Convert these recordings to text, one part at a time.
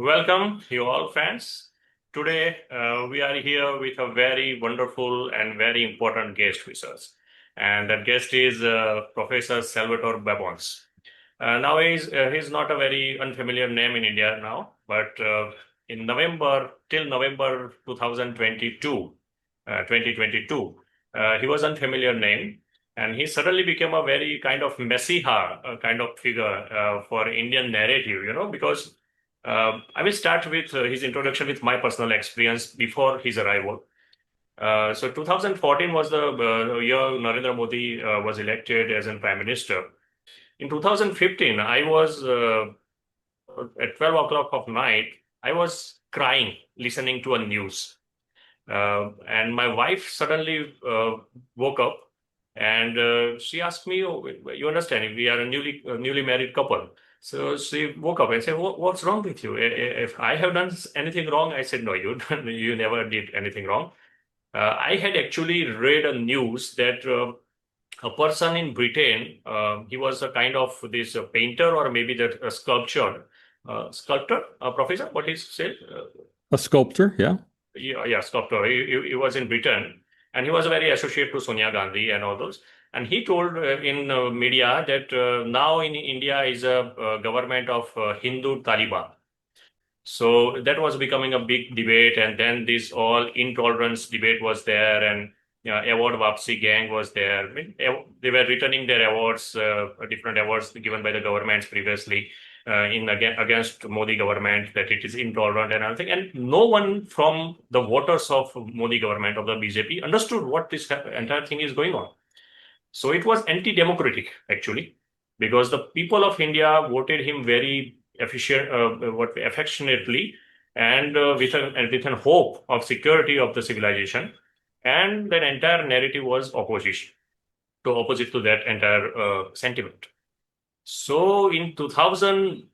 Welcome, you all friends. Today, we are here with a very wonderful and very important guest with us. And that guest is Professor Salvatore Babones. Now, he's not a very unfamiliar name in India now, but in November, till November 2022, he was unfamiliar name. And he suddenly became a very kind of messiah kind of figure for Indian narrative, because I will start with his introduction with my personal experience before his arrival. So 2014 was the year Narendra Modi was elected as a prime minister. In 2015, I was at 12 o'clock of night, I was crying, listening to a news. And my wife suddenly woke up and she asked me, "Oh, you understand, we are a newly married couple." So she woke up and said, "What's wrong with you? If I have done anything wrong?" I said, "No, you never did anything wrong." I had actually read a news that a person in Britain, he was a kind of this painter or maybe that sculptor, professor, what is said? A sculptor, yeah. Yeah, sculptor. He was in Britain and he was very associated to Sonia Gandhi and all those. And he told in media that now in India is a government of Hindu Taliban. So that was becoming a big debate. And then this all intolerance debate was there, and award Vapsi gang was there. I mean, they were returning their awards, different awards given by the governments previously against Modi government, that it is intolerant and everything. And no one from the voters of Modi government, of the BJP, understood what this entire thing is going on. So it was anti-democratic, actually, because the people of India voted him very affectionately and with a hope of security of the civilization. And the entire narrative was opposite to that entire sentiment. So in 2000,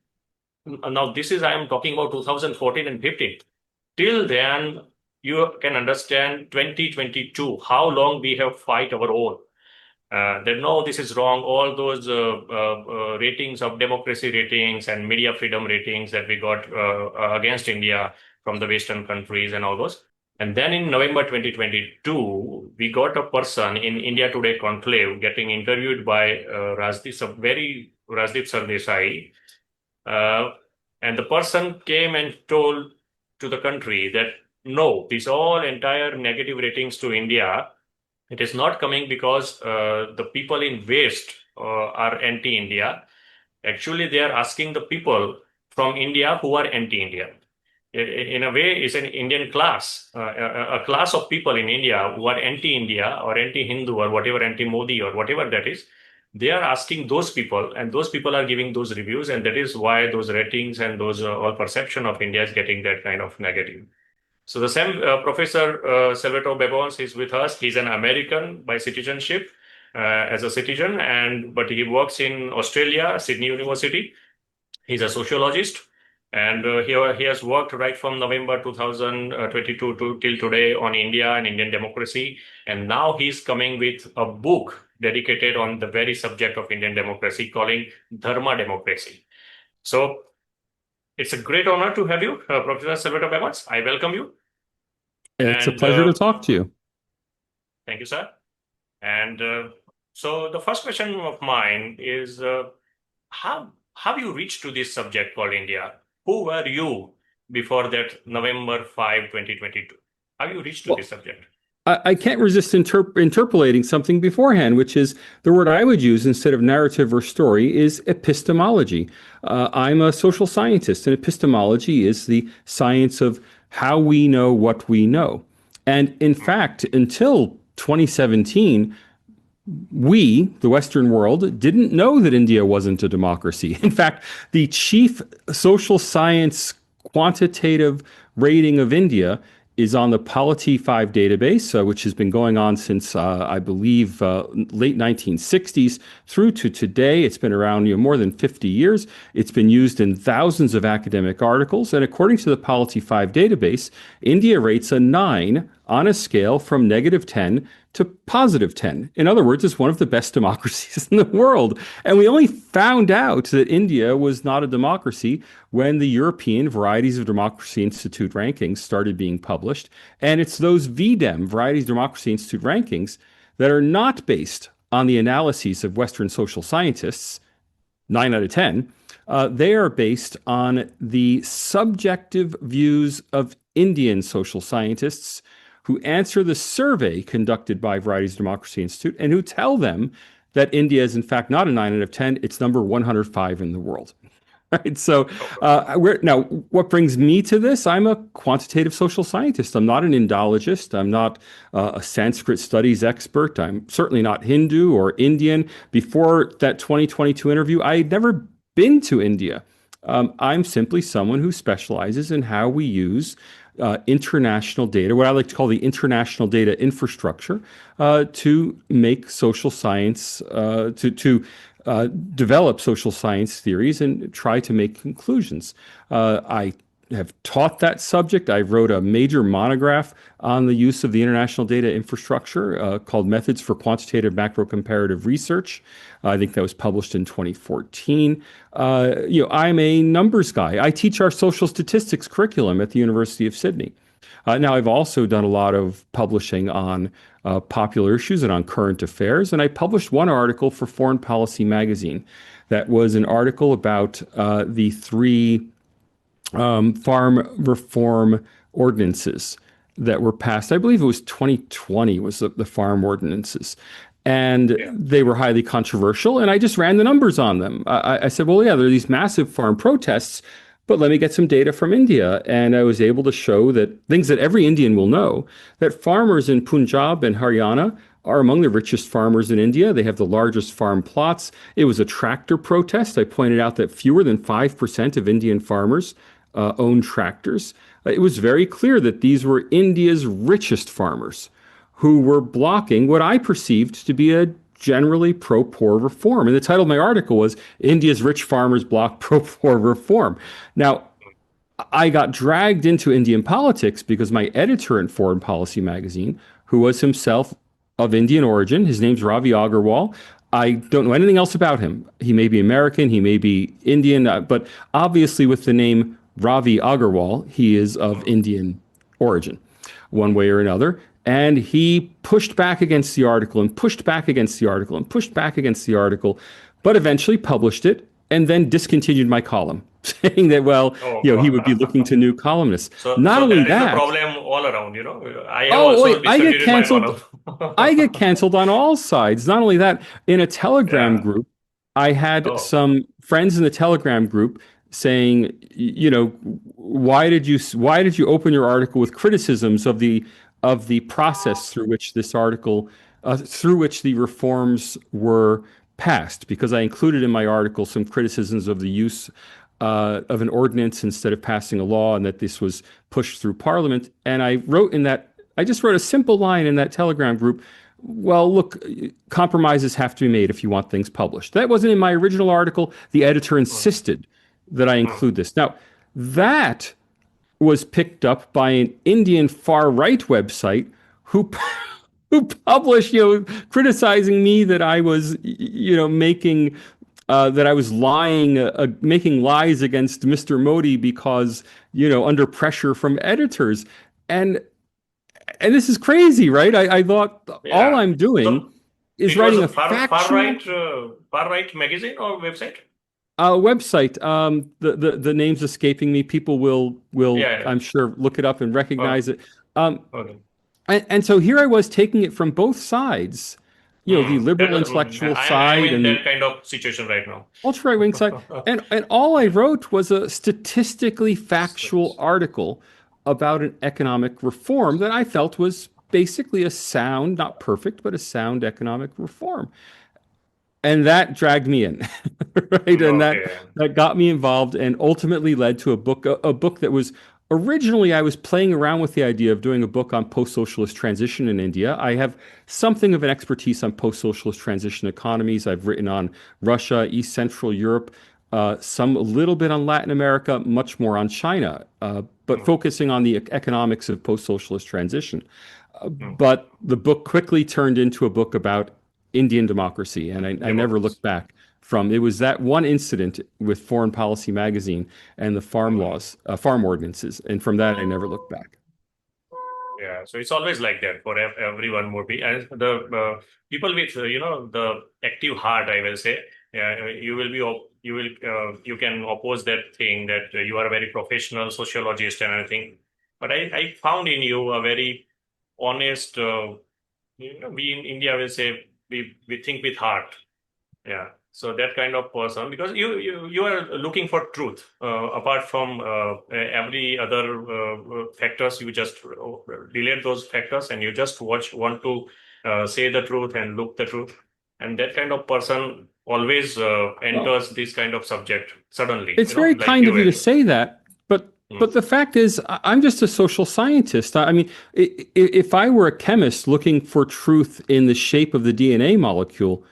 now I am talking about 2014 and 15. Till then, you can understand 2022, how long we have fight our own. That no, this is wrong. All those ratings of democracy ratings and media freedom ratings that we got against India from the Western countries and all those. And then in November 2022, we got a person in India Today conclave getting interviewed by Rajdeep Sardesai. And the person came and told to the country that no, these all entire negative ratings to India, it is not coming because the people in West are anti-India. Actually, they are asking the people from India who are anti-India. In a way, it's an Indian class, a class of people in India who are anti-India or anti-Hindu or whatever, anti-Modi or whatever that is. They are asking those people, and those people are giving those reviews, and that is why those ratings and those all perception of India is getting that kind of negative. So the same Professor Salvatore Babones is with us. He's an American by citizenship as a citizen, but he works in Australia, Sydney University. He's a sociologist, and he has worked right from November 2022 till today on India and Indian democracy. And now he's coming with a book dedicated on the very subject of Indian democracy, calling Dharma Democracy. So it's a great honor to have you, Professor Salvatore Babones. I welcome you. It's a pleasure to talk to you. Thank you, sir. And so the first question of mine is, how you reached to this subject called India? Who were you before that November 5, 2022? How you reached to this subject? I can't resist interpolating something beforehand, which is the word I would use instead of narrative or story is epistemology. I'm a social scientist, and epistemology is the science of how we know what we know. And in fact, until 2017, we, the Western world, didn't know that India wasn't a democracy. In fact, the chief social science quantitative rating of India is on the Polity 5 database, which has been going on since, I believe, late 1960s through to today. It's been around more than 50 years. It's been used in thousands of academic articles. And according to the Polity 5 database, India rates a 9 on a scale from -10 to positive 10. In other words, it's one of the best democracies in the world. And we only found out that India was not a democracy when the European Varieties of Democracy Institute rankings started being published. And it's those VDEM, Varieties of Democracy Institute rankings, that are not based on the analyses of Western social scientists, 9 out of 10. They are based on the subjective views of Indian social scientists who answer the survey conducted by Varieties of Democracy Institute and who tell them that India is in fact not a 9 out of 10, it's number 105 in the world. Right. So now what brings me to this? I'm a quantitative social scientist. I'm not an Indologist. I'm not a Sanskrit studies expert. I'm certainly not Hindu or Indian. Before that 2022 interview, I had never been to India. I'm simply someone who specializes in how we use international data, what I like to call the international data infrastructure, to make social science, to develop social science theories and try to make conclusions. I have taught that subject. I wrote a major monograph on the use of the international data infrastructure called Methods for Quantitative Macro-Comparative Research. I think that was published in 2014. I'm a numbers guy. I teach our social statistics curriculum at the University of Sydney. Now, I've also done a lot of publishing on popular issues and on current affairs, and I published one article for Foreign Policy magazine that was an article about the three farm reform ordinances that were passed. I believe it was 2020 was the farm ordinances. And they were highly controversial, and I just ran the numbers on them. I said, well, yeah, there are these massive farm protests, but let me get some data from India. And I was able to show that things that every Indian will know, that farmers in Punjab and Haryana are among the richest farmers in India. They have the largest farm plots. It was a tractor protest. I pointed out that fewer than 5% of Indian farmers own tractors. It was very clear that these were India's richest farmers who were blocking what I perceived to be a generally pro-poor reform. And the title of my article was India's Rich Farmers Block Pro-Poor Reform. Now, I got dragged into Indian politics because my editor in Foreign Policy magazine, who was himself of Indian origin, his name's Ravi Agarwal. I don't know anything else about him. He may be American, he may be Indian, but obviously with the name Ravi Agarwal, he is of Indian origin, one way or another. And he pushed back against the article and pushed back against the article and pushed back against the article, but eventually published it and then discontinued my column, saying that, well, he would be looking to new columnists. Not only that is that, the problem all around, I have also I get discontinued my canceled. column. I get canceled on all sides. Not only that, in a Telegram group, I had some friends in the Telegram group saying, why did you open your article with criticisms of the process through which this article, through which the reforms were passed? Because I included in my article some criticisms of the use of an ordinance instead of passing a law, and that this was pushed through Parliament. And I just wrote a simple line in that Telegram group. Well, look, compromises have to be made if you want things published. That wasn't in my original article. The editor insisted that I include this. Now, that was picked up by an Indian far-right website who published, criticizing me that I was, making that I was lying, making lies against Mr. Modi because, under pressure from editors. And this is crazy, right? I thought all I'm doing is writing a factual... far-right magazine or website? Website. The name's escaping me. People will I'm sure, look it up and recognize it. And so here I was taking it from both sides, the liberal intellectual side I'm in and that kind of situation right now. ultra right-wing side. And all I wrote was a statistically factual article about an economic reform that I felt was basically a sound, not perfect, but a sound economic reform. And that dragged me in, right? And that got me involved and ultimately led to a book that was originally, I was playing around with the idea of doing a book on post-socialist transition in India. I have something of an expertise on post-socialist transition economies. I've written on Russia, East Central Europe. some a little bit on Latin America, much more on China, but mm, focusing on the economics of post-socialist transition. mm. But the book quickly turned into a book about Indian democracy, and I never Democracy. looked back from it. Was that one incident with Foreign Policy magazine and the farm Mm. laws, farm ordinances, and from that I never looked back. Yeah, so it's always like that for everyone would be, and the people with the active heart, I will say, yeah, you can oppose that thing that you are a very professional sociologist and everything, but I found in you a very honest. We in India will say we think with heart. Yeah. So that kind of person, because you are looking for truth apart from every other factors. You just delete those factors and you just want to say the truth and look the truth. And that kind of person always Well, enters this kind of subject suddenly, it's very like kind you of you to were. say that, but the fact is, I'm just a social scientist. I mean, if I were a chemist looking for truth in the shape of the DNA molecule,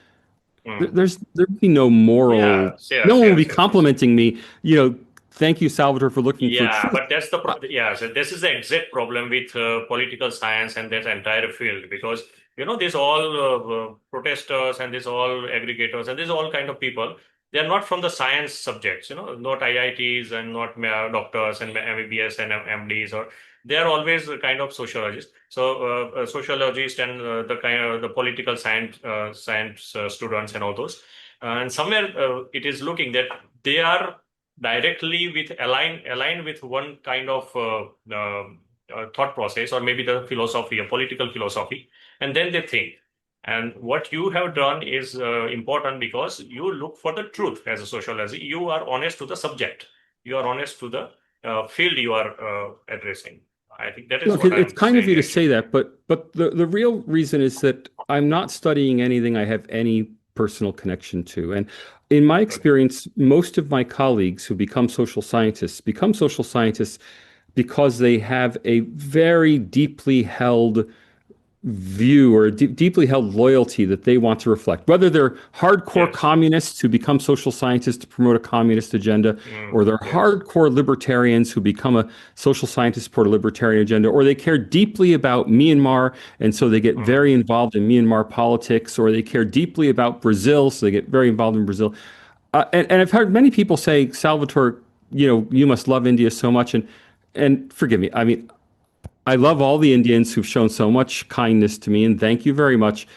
Mm. there'd be no moral. Yes, No yes, one would be yes, yes, yes. complimenting me. Thank you, Salvatore, for looking for Yeah, truth. but that's the yeah. So this is the exact problem with political science and that entire field, because these all protesters and these all aggregators and these all kind of people. They are not from the science subjects. Not IITs and not doctors and MBBS and MDs, or they are always a kind of sociologists. So sociologist and the kind of the political science students and all those. And somewhere it is looking that they are directly with aligned with one kind of thought process, or maybe the philosophy, a political philosophy, and then they think. And what you have done is important, because you look for the truth as a sociologist. You are honest to the subject. You are honest to the field you are addressing. I think that is Look, what it's I'm kind of you saying to say actually. that, but the real reason is that I'm not studying anything I have any personal connection to. And in my Good. experience, most of my colleagues who become social scientists because they have a very deeply held view or deeply held loyalty that they want to reflect. Whether they're hardcore Yes. communists who become social scientists to promote a communist agenda, or they're Yes. hardcore libertarians who become a social scientist to support a libertarian agenda, or they care deeply about Myanmar and so they get Mm. very involved in Myanmar politics, or they care deeply about Brazil, so they get very involved in Brazil. And I've heard many people say, Salvatore, you must love India so much. And forgive me, I mean, I love all the Indians who've shown so much kindness to me, and thank you very much.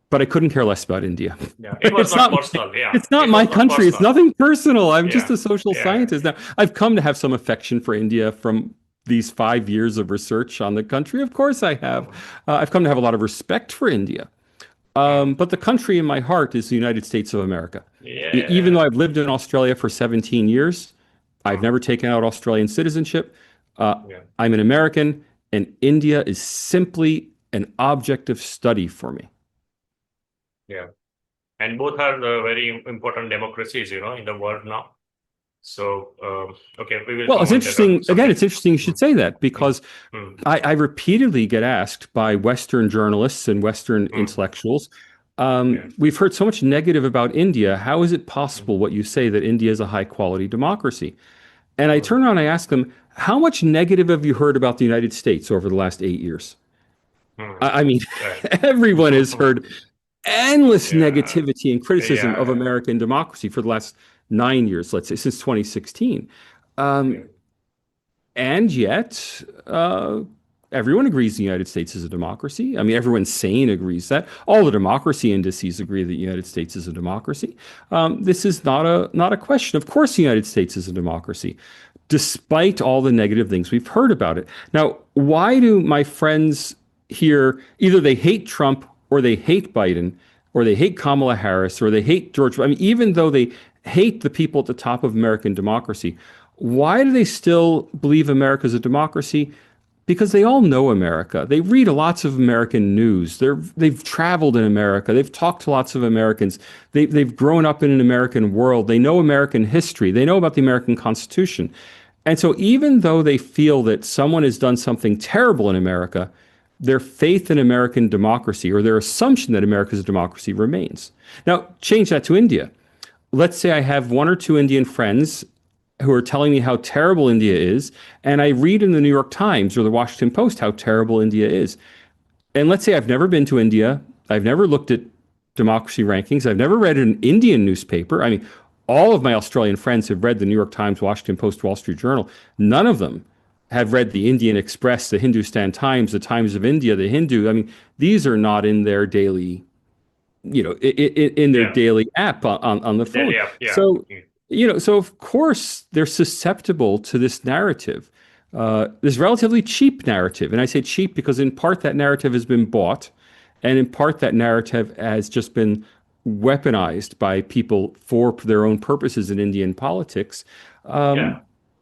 But I couldn't care less about India. Yeah. It was It's not not personal. Yeah. it's not It my was not country. It's personal. nothing personal. I'm just Yeah. a social Yeah. scientist. Now, I've come to have some affection for India from these 5 years of research on the country. Of course, I have. Mm. I've come to have a lot of respect for India. Mm. But the country in my heart is the United States of America. Even though Yeah. I've lived in Australia for 17 years, I've Mm. never taken out Australian citizenship. Uh, Yeah. I'm an American, and India is simply an object of study for me. Yeah. And both are very important democracies, in the world now. So, okay, we will Well, come it's on that interesting. Again, it's subject. interesting you should Mm. say that Mm. because Mm. I repeatedly get asked by Western journalists and Western Mm. intellectuals. Yeah. We've heard so much negative about India. How is it Mm. possible what you say that India is a high quality democracy? And I Mm. turn around and I ask them, how much negative have you heard about the United States over the last 8 years? Mm. I mean, Right. everyone has heard endless Yeah. negativity and criticism of Yeah. American democracy for the last 9 years, let's say, since 2016. Yeah. Um, and yet, everyone agrees the United States is a democracy. I mean, everyone sane agrees that. All the democracy indices agree that the United States is a democracy. This is not a question. Of course, the United States is a democracy, despite all the negative things we've heard about it. Now, why do my friends here either they hate Trump or they hate Biden or they hate Kamala Harris or they hate George? I mean, even though they hate the people at the top of American democracy, why do they still believe America is a democracy? Because they all know America. They read lots of American news. They've traveled in America. They've talked to lots of Americans. They've grown up in an American world. They know American history. They know about the American Constitution. And so even though they feel that someone has done something terrible in America, their faith in American democracy or their assumption that America is a democracy remains. Now, change that to India. let's say I have one or two Indian friends who are telling me how terrible India is, and I read in the New York Times or the Washington Post how terrible India is. And let's say I've never been to India, I've never looked at democracy rankings, I've never read an Indian newspaper. I mean, all of my Australian friends have read the New York Times, Washington Post, Wall Street Journal. None of them have read the Indian Express, the Hindustan Times, the Times of India, the Hindu. I mean, these are not in their daily, in their Yeah. daily app on the phone. Yeah. Yeah. So, so of course they're susceptible to this narrative, this relatively cheap narrative. And I say cheap because in part that narrative has been bought, and in part that narrative has just been weaponized by people for their own purposes in Indian politics. Yeah.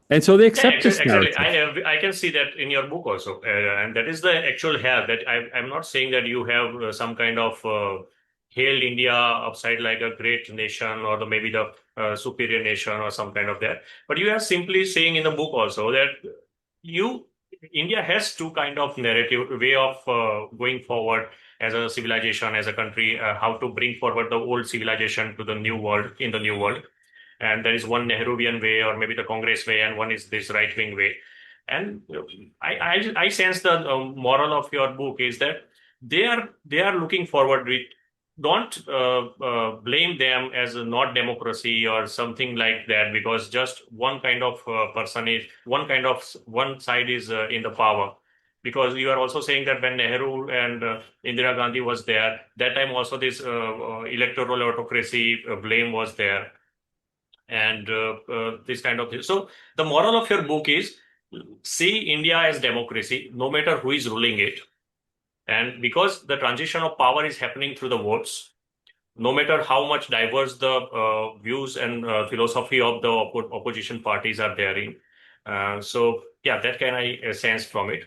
And so they Yeah, accept this exactly. narrative. I can see that in your book also, and that is the actual have. That I'm not saying that you have some kind of hailed India upside like a great nation or maybe the superior nation or some kind of that. But you are simply saying in the book also that you India has two kind of narrative way of going forward as a civilization, as a country, how to bring forward the old civilization to the new world in the new world. And there is one Nehruvian way, or maybe the Congress way, and one is this right wing way. And I sense the moral of your book is that they are looking forward with. Don't blame them as a not democracy or something like that, because just one kind of person is one side is in the power. Because you are also saying that when Nehru and Indira Gandhi was there, that time also this electoral autocracy blame was there, and this kind of thing. So the moral of your book is see India as democracy, no matter who is ruling it. And because the transition of power is happening through the votes, no matter how much diverse the views and philosophy of the opposition parties are therein. So yeah, that can I sense from it.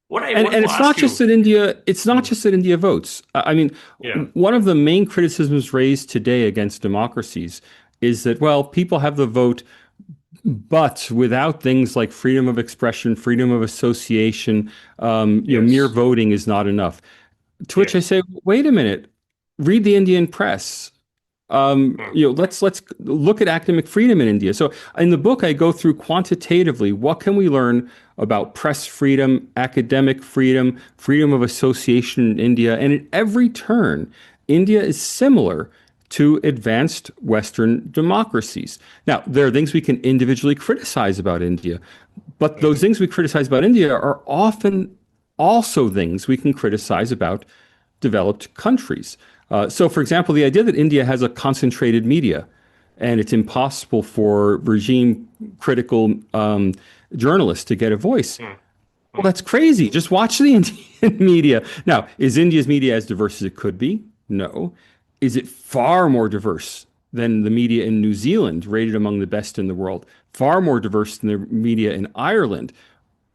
What I want And to it's not ask just you. that India, it's not just that India votes. I mean, Yeah. one of the main criticisms raised today against democracies is that, well, people have the vote, but without things like freedom of expression, freedom of association, mere Yes. voting is not enough. To which I Yes. say, wait a minute, read the Indian press. Hmm. Let's look at academic freedom in India. So in the book, I go through quantitatively what can we learn about press freedom, academic freedom, freedom of association in India, and at every turn, India is similar to advanced Western democracies. Now, there are things we can individually criticize about India, but those Mhm. things we criticize about India are often also things we can criticize about developed countries. So, for example, the idea that India has a concentrated media and it's impossible for regime critical journalists to get a voice. Hmm. Well, Hmm. that's crazy. Just watch the Indian media. Now, is India's media as diverse as it could be? No. Is it far more diverse than the media in New Zealand, rated among the best in the world? Far more diverse than the media in Ireland,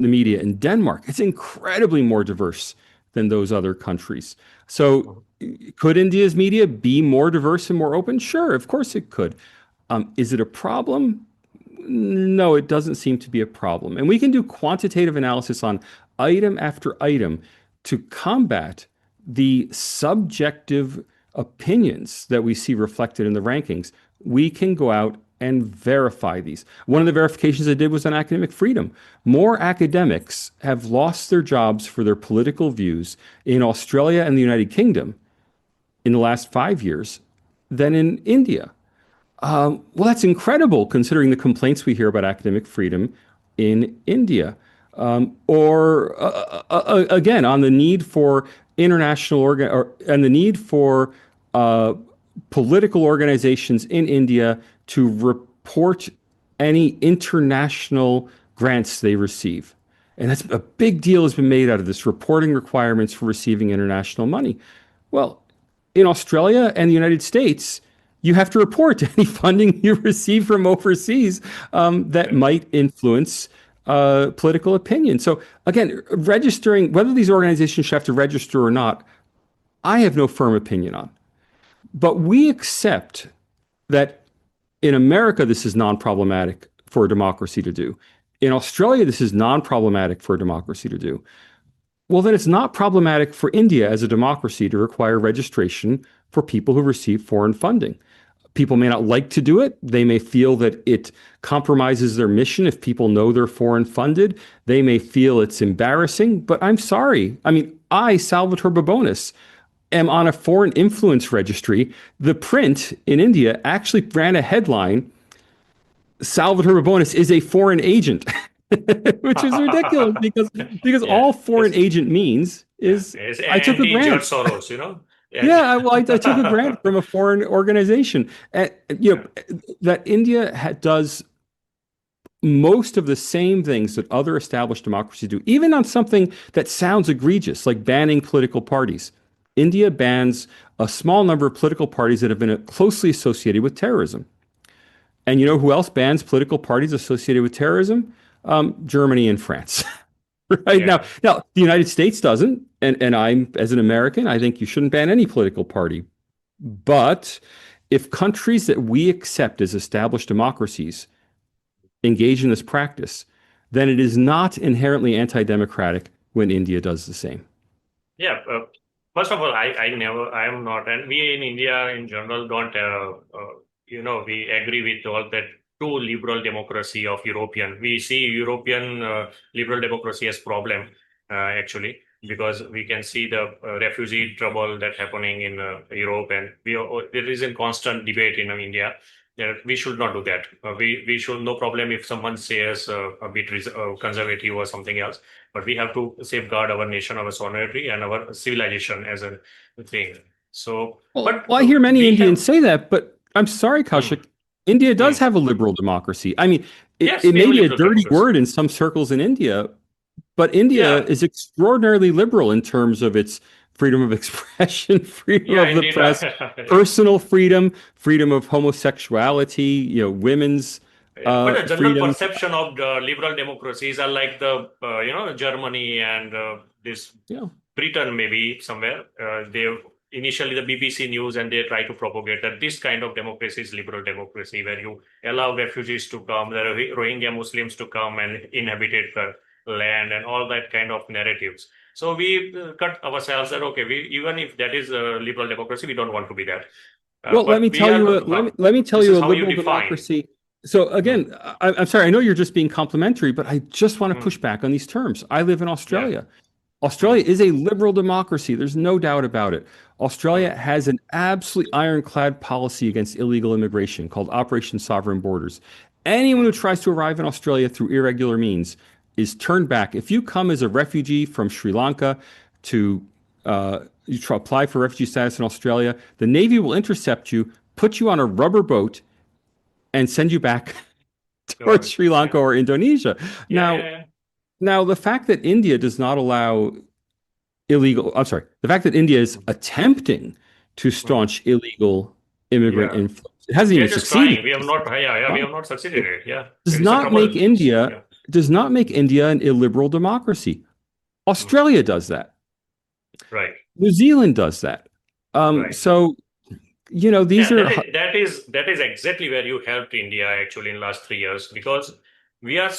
the media in Denmark. It's incredibly more diverse than those other countries. So, Hmm. could India's media be more diverse and more open? Sure, of course it could. Is it a problem? No, it doesn't seem to be a problem. And we can do quantitative analysis on item after item to combat the subjective opinions that we see reflected in the rankings. We can go out and verify these. One of the verifications I did was on academic freedom. More academics have lost their jobs for their political views in Australia and the United Kingdom in the last 5 years than in India. Well, that's incredible considering the complaints we hear about academic freedom in India. Or again, on the need for international and the need for uh, political organizations in India to report any international grants they receive. And that's a big deal has been made out of this reporting requirements for receiving international money. Well, in Australia and the United States, you have to report any funding you receive from overseas that Yes. might influence political opinion. So again, registering, whether these organizations should have to register or not, I have no firm opinion on. But we accept that in America, this is non-problematic for a democracy to do. In Australia, this is non-problematic for a democracy to do. Well, then it's not problematic for India as a democracy to require registration for people who receive foreign funding. People may not like to do it. They may feel that it compromises their mission if people know they're foreign funded. They may feel it's embarrassing, but I'm sorry. I mean, I, Salvatore Babones, am on a foreign influence registry. The print in India actually ran a headline, Salvatore Babones is a foreign agent, which is ridiculous because Yeah, all foreign it's agent means yeah, is it's I took a anti-George grant. Soros, you know. And Yeah, I took a grant from a foreign organization. And, yeah, that India does most of the same things that other established democracies do, even on something that sounds egregious, like banning political parties. India bans a small number of political parties that have been closely associated with terrorism. And you know who else bans political parties associated with terrorism? Germany and France. Right now, yeah, the United States doesn't, and I'm as an American, I think you shouldn't ban any political party. But if countries that we accept as established democracies engage in this practice, then it is not inherently anti-democratic when India does the same. yeah. First of all, I am not, and we in India in general don't, we agree with all that too liberal democracy of European. We see European liberal democracy as problem, actually, because we can see the refugee trouble that happening in Europe, and there is a constant debate in India. We should not do that. We should, no problem if someone says a bit conservative or something else, but we have to safeguard our nation, our sovereignty, and our civilization as a thing. So, Well, but I hear many we have, Indians say that, but I'm sorry, hmm, Kaushik. India does hmm. have a liberal democracy. I mean, Yes, it we have may a be a liberal dirty democracy. word in some circles in India, but India Yeah, is extraordinarily liberal in terms of its freedom of expression, freedom yeah, of the indeed. press, Yeah. personal freedom, freedom of homosexuality, women's Yeah, but the general freedom. perception of the liberal democracies are like the Germany and this Yeah. Britain maybe somewhere. They initially the BBC News and they try to propagate that this kind of democracy is liberal democracy where you allow refugees to come, the Rohingya Muslims to come and inhabit the land and all that kind of narratives. So we cut ourselves that okay, we even if that is a liberal democracy, we don't want to be that. Well, let me But we tell you are a let me tell this you is a how you liberal define. democracy. So Hmm, again, I'm sorry. I know you're just being complimentary, but I just want to hmm, push back on these terms. I live in yeah. Australia. Hmm, Australia is a liberal democracy. There's no doubt about it. hmm, Australia has an absolutely ironclad policy against illegal immigration called Operation Sovereign Borders. Anyone who hmm. tries to arrive in Australia through irregular means is turned back. If you come as a refugee from Sri Lanka to apply for refugee status in Australia, the Navy will intercept you, put you on a rubber boat, and send you back towards Sure. Sri Yeah. Lanka or Indonesia. Yeah. Now, Yeah. Yeah. the fact that India does not allow I'm sorry, the fact that India is Hmm, attempting to hmm. staunch illegal immigrant Yeah. influx, it hasn't We are even just succeeded. trying. We have not. Yeah. Yeah. We have not succeeded. It Yeah. does It is a not make trouble. India Yeah. an illiberal democracy. Hmm. Australia does that. Right. New Zealand does that. Right. So these Yeah, are that is exactly where you helped India actually in last 3 years because we are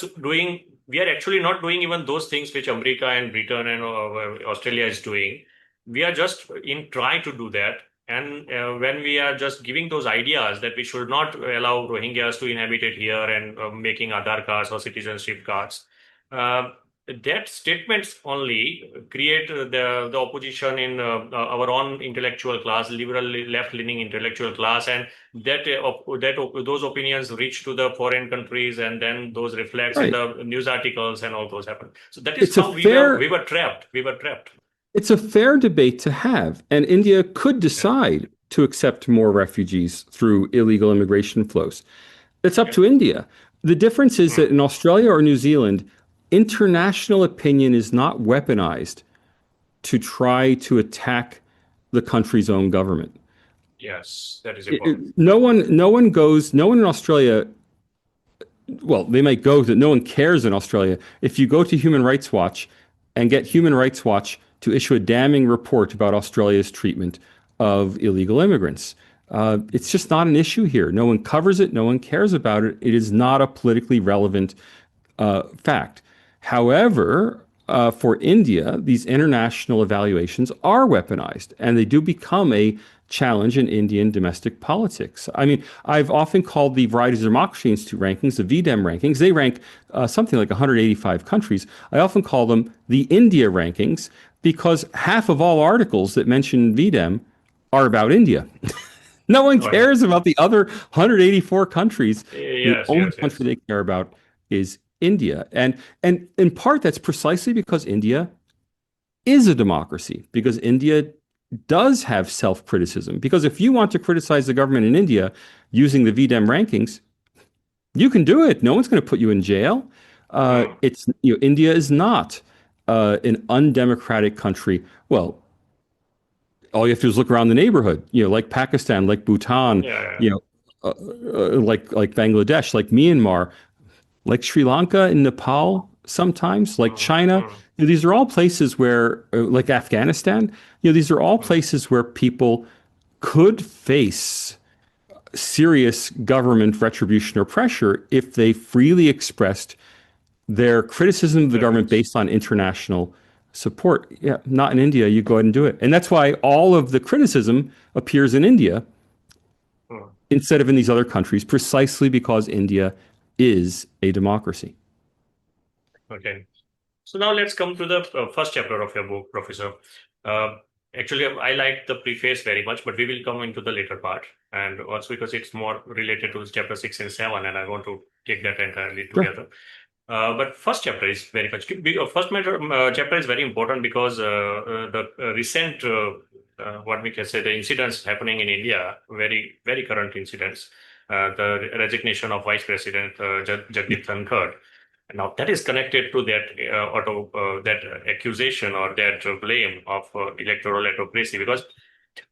actually not doing even those things which America and Britain and Australia is doing. We are just in trying to do that, and when we are just giving those ideas that we should not allow Rohingyas to inhabit it here and making Aadhaar cards or citizenship cards. Uh, that statements only create the opposition in our own intellectual class, liberal left-leaning intellectual class, and those opinions reach to the foreign countries, and then those reflects in right. the news articles and all those happen. So that is It's a how we fair were trapped. We were trapped. it's a fair debate to have, and India could Yeah. decide to accept more refugees through illegal immigration flows. It's up Yeah. to India. The difference is that Hmm. in Australia or New Zealand, international opinion is not weaponized to try to attack the country's own government. Yes, that is important. No one in Australia, well, they might go that no one cares in Australia. If you go to Human Rights Watch and get Human Rights Watch to issue a damning report about Australia's treatment of illegal immigrants, it's just not an issue here. No one covers it. No one cares about it. It is not a politically relevant fact. However, for India, these international evaluations are weaponized, and they do become a challenge in Indian domestic politics. I mean, I've often called the Varieties of Democracy Institute rankings, the VDEM rankings. They rank something like 185 countries. I often call them the India rankings because half of all articles that mention VDEM are about India. No one Oh, yeah. cares about the other 184 countries. The Yes, only yes, country yes. they care about is India. And in part, that's precisely because India is a democracy, because India does have self-criticism. Because if you want to criticize the government in India using the VDEM rankings, you can do it. No one's going to put you in jail. Mm. India is not an undemocratic country. Well, all you have to do is look around the neighborhood, like Pakistan, like Bhutan, Yeah, yeah. you know, like Bangladesh, like Myanmar, like Sri Lanka and Nepal, sometimes, like Mm, China. mm, These are all places where, like Afghanistan, these are all mm. places where people could face serious government retribution or pressure if they freely expressed their criticism of the Their government views. based on international support. Yeah, not in India. You go ahead and do it. And that's why all of the criticism appears in India Mm. instead of in these other countries, precisely because India is a democracy. Okay. So now let's come to the first chapter of your book, Professor. Uh, Actually, I like the preface very much, but we will come into the later part. And also because it's more related to chapter 6 and 7, and I want to take that entirely Sure. together. But first chapter is very much chapter is very important because the recent what we can say the incidents happening in India, very very current incidents, the resignation of Vice President Jagdeep Dhankhad. Now that is connected to that accusation or that blame of electoral autocracy, because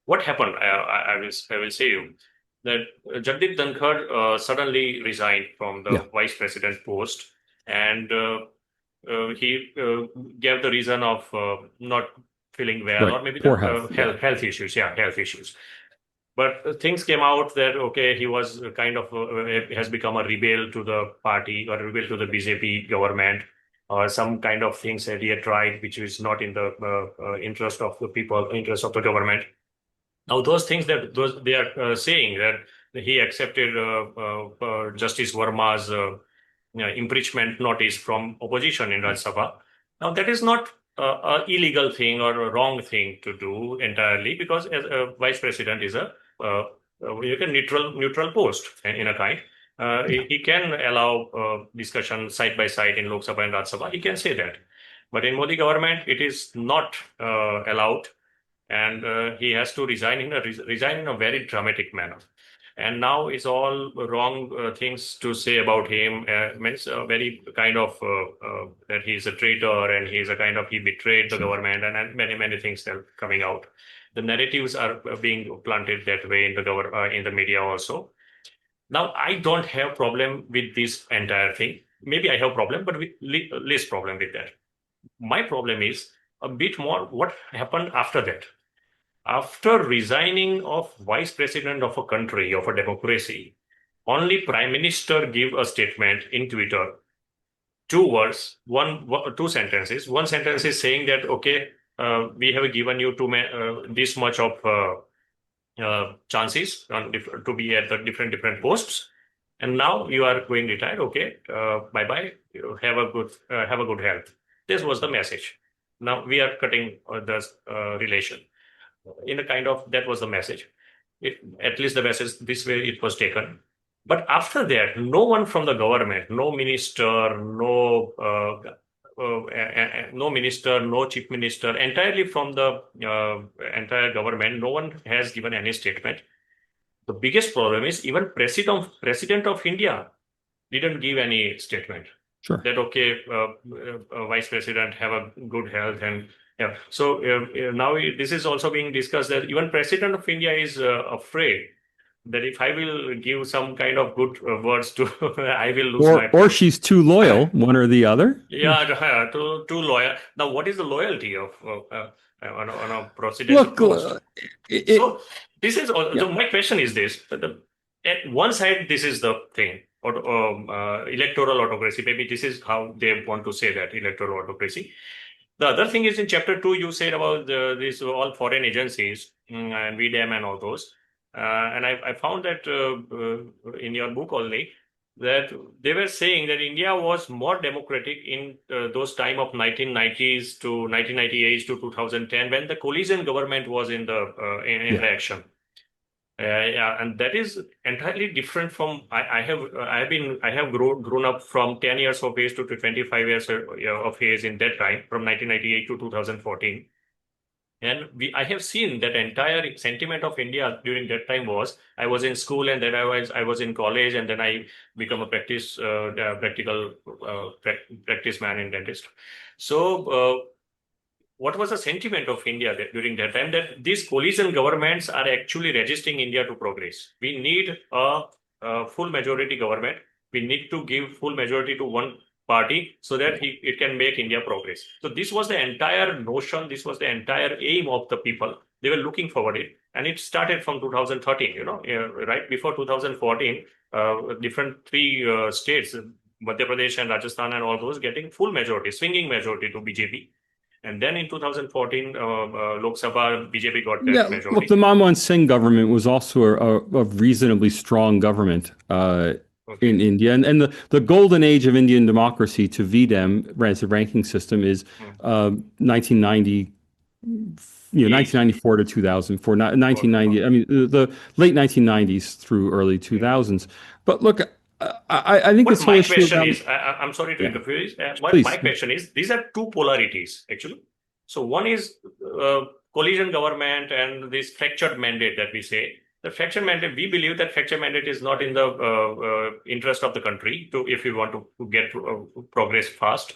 what happened? I will say you that Jagdeep Dhankhad suddenly resigned from Yeah. the vice president post, and he gave the reason of not feeling well, Right. or maybe the Poor health. Yeah. health issues. Yeah, health issues. But things came out that okay, he was kind of has become a rebel to the party or rebel to the BJP government, or some kind of things that he had tried, which is not in the interest of the people, interest of the government. Now, those things that those they are saying that he accepted Justice Verma's impeachment notice from opposition in Rajya Sabha. Now, that is not a illegal thing or a wrong thing to do entirely, because as a vice president is a you can neutral post in a kind. He can allow discussion side by side in Lok Sabha and Rajya Sabha. He can say that, but in Modi government, it is not allowed, and he has to resign in a very dramatic manner. And now it's all wrong things to say about him. Means very kind of that he's a traitor and he's a kind of he betrayed the Sure. government, and many things are coming out. The narratives are being planted that way in the media also. Now I don't have problem with this entire thing. Maybe I have problem, but with less problem with that. My problem is a bit more what happened after that. After resigning of vice president of a country, of a democracy, only prime minister give a statement in Twitter, two words, two sentences. One sentence is saying that, okay, we have given you this much of chances to be at the different posts, and now you are going retired. Okay, bye bye. Have a good health. This was the message. Now we are cutting the relation. In a kind of that was the message. At least the message this way it was taken. But after that, no one from the government, no minister, no minister, no chief minister, entirely from the entire government, no one has given any statement. The biggest problem is even president of India didn't give any statement Sure. that okay, vice president have a good health, and yeah. So now this is also being discussed that even president of India is afraid that if I will give some kind of good words to, I will lose my Or post. she's too loyal, one or the other. Yeah, to loyal. Now, what is the loyalty of on a presidential Look, post? So this is yeah. so my question is this: at one side, this is the thing, or electoral autocracy. Maybe this is how they want to say that electoral autocracy. The other thing is in chapter 2, you said about these all foreign agencies and VDM and all those. And I found that in your book only, that they were saying that India was more democratic in those time of 1990s to 1998 to 2010 when the coalition government was in the in Yeah. action. Yeah, and that is entirely different from I have grown up from 10 years of age to 25 years of age in that time from 1998 to 2014. And I have seen that entire sentiment of India during that time was I was in school and then I was in college and then I become a practical practice man and dentist. So what was the sentiment of India during that time? That these coalition governments are actually resisting India to progress. We need a full majority government. We need to give full majority to one party so that it can make India progress. So this was the entire notion. This was the entire aim of the people. They were looking forward it, and it started from 2013. Right before 2014, different three states, Madhya Pradesh and Rajasthan and all those, getting full majority, swinging majority to BJP. And then in 2014, Lok Sabha, BJP got Yeah, that look, the majority. Manmohan Singh government was also a reasonably strong government Okay. in India. And the golden age of Indian democracy to VDEM as a ranking system is 1990, 1994 to 2004, not Okay. 1990. I mean, the late 1990s through early 2000s. But look, I think But this whole my issue question about, is, I'm sorry to yeah, interfere. My please, question is, these are two polarities, actually. So one is coalition government and this fractured mandate that we say. The fractured mandate, we believe that fractured mandate is not in the interest of the country if we want to get progress fast.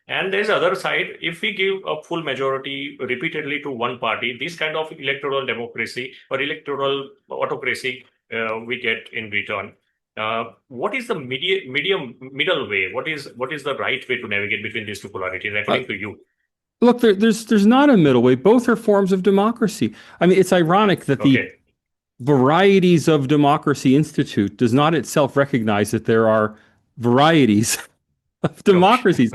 And there's other side, if we give a full majority repeatedly to one party, this kind of electoral democracy or electoral autocracy we get in return. What is the middle way? What is the right way to navigate between these two polarities, uh, according to you? look, there's not a middle way. Both are forms of democracy. I mean, it's ironic that the Okay, Varieties of Democracy Institute does not itself recognize that there are varieties of okay. democracies.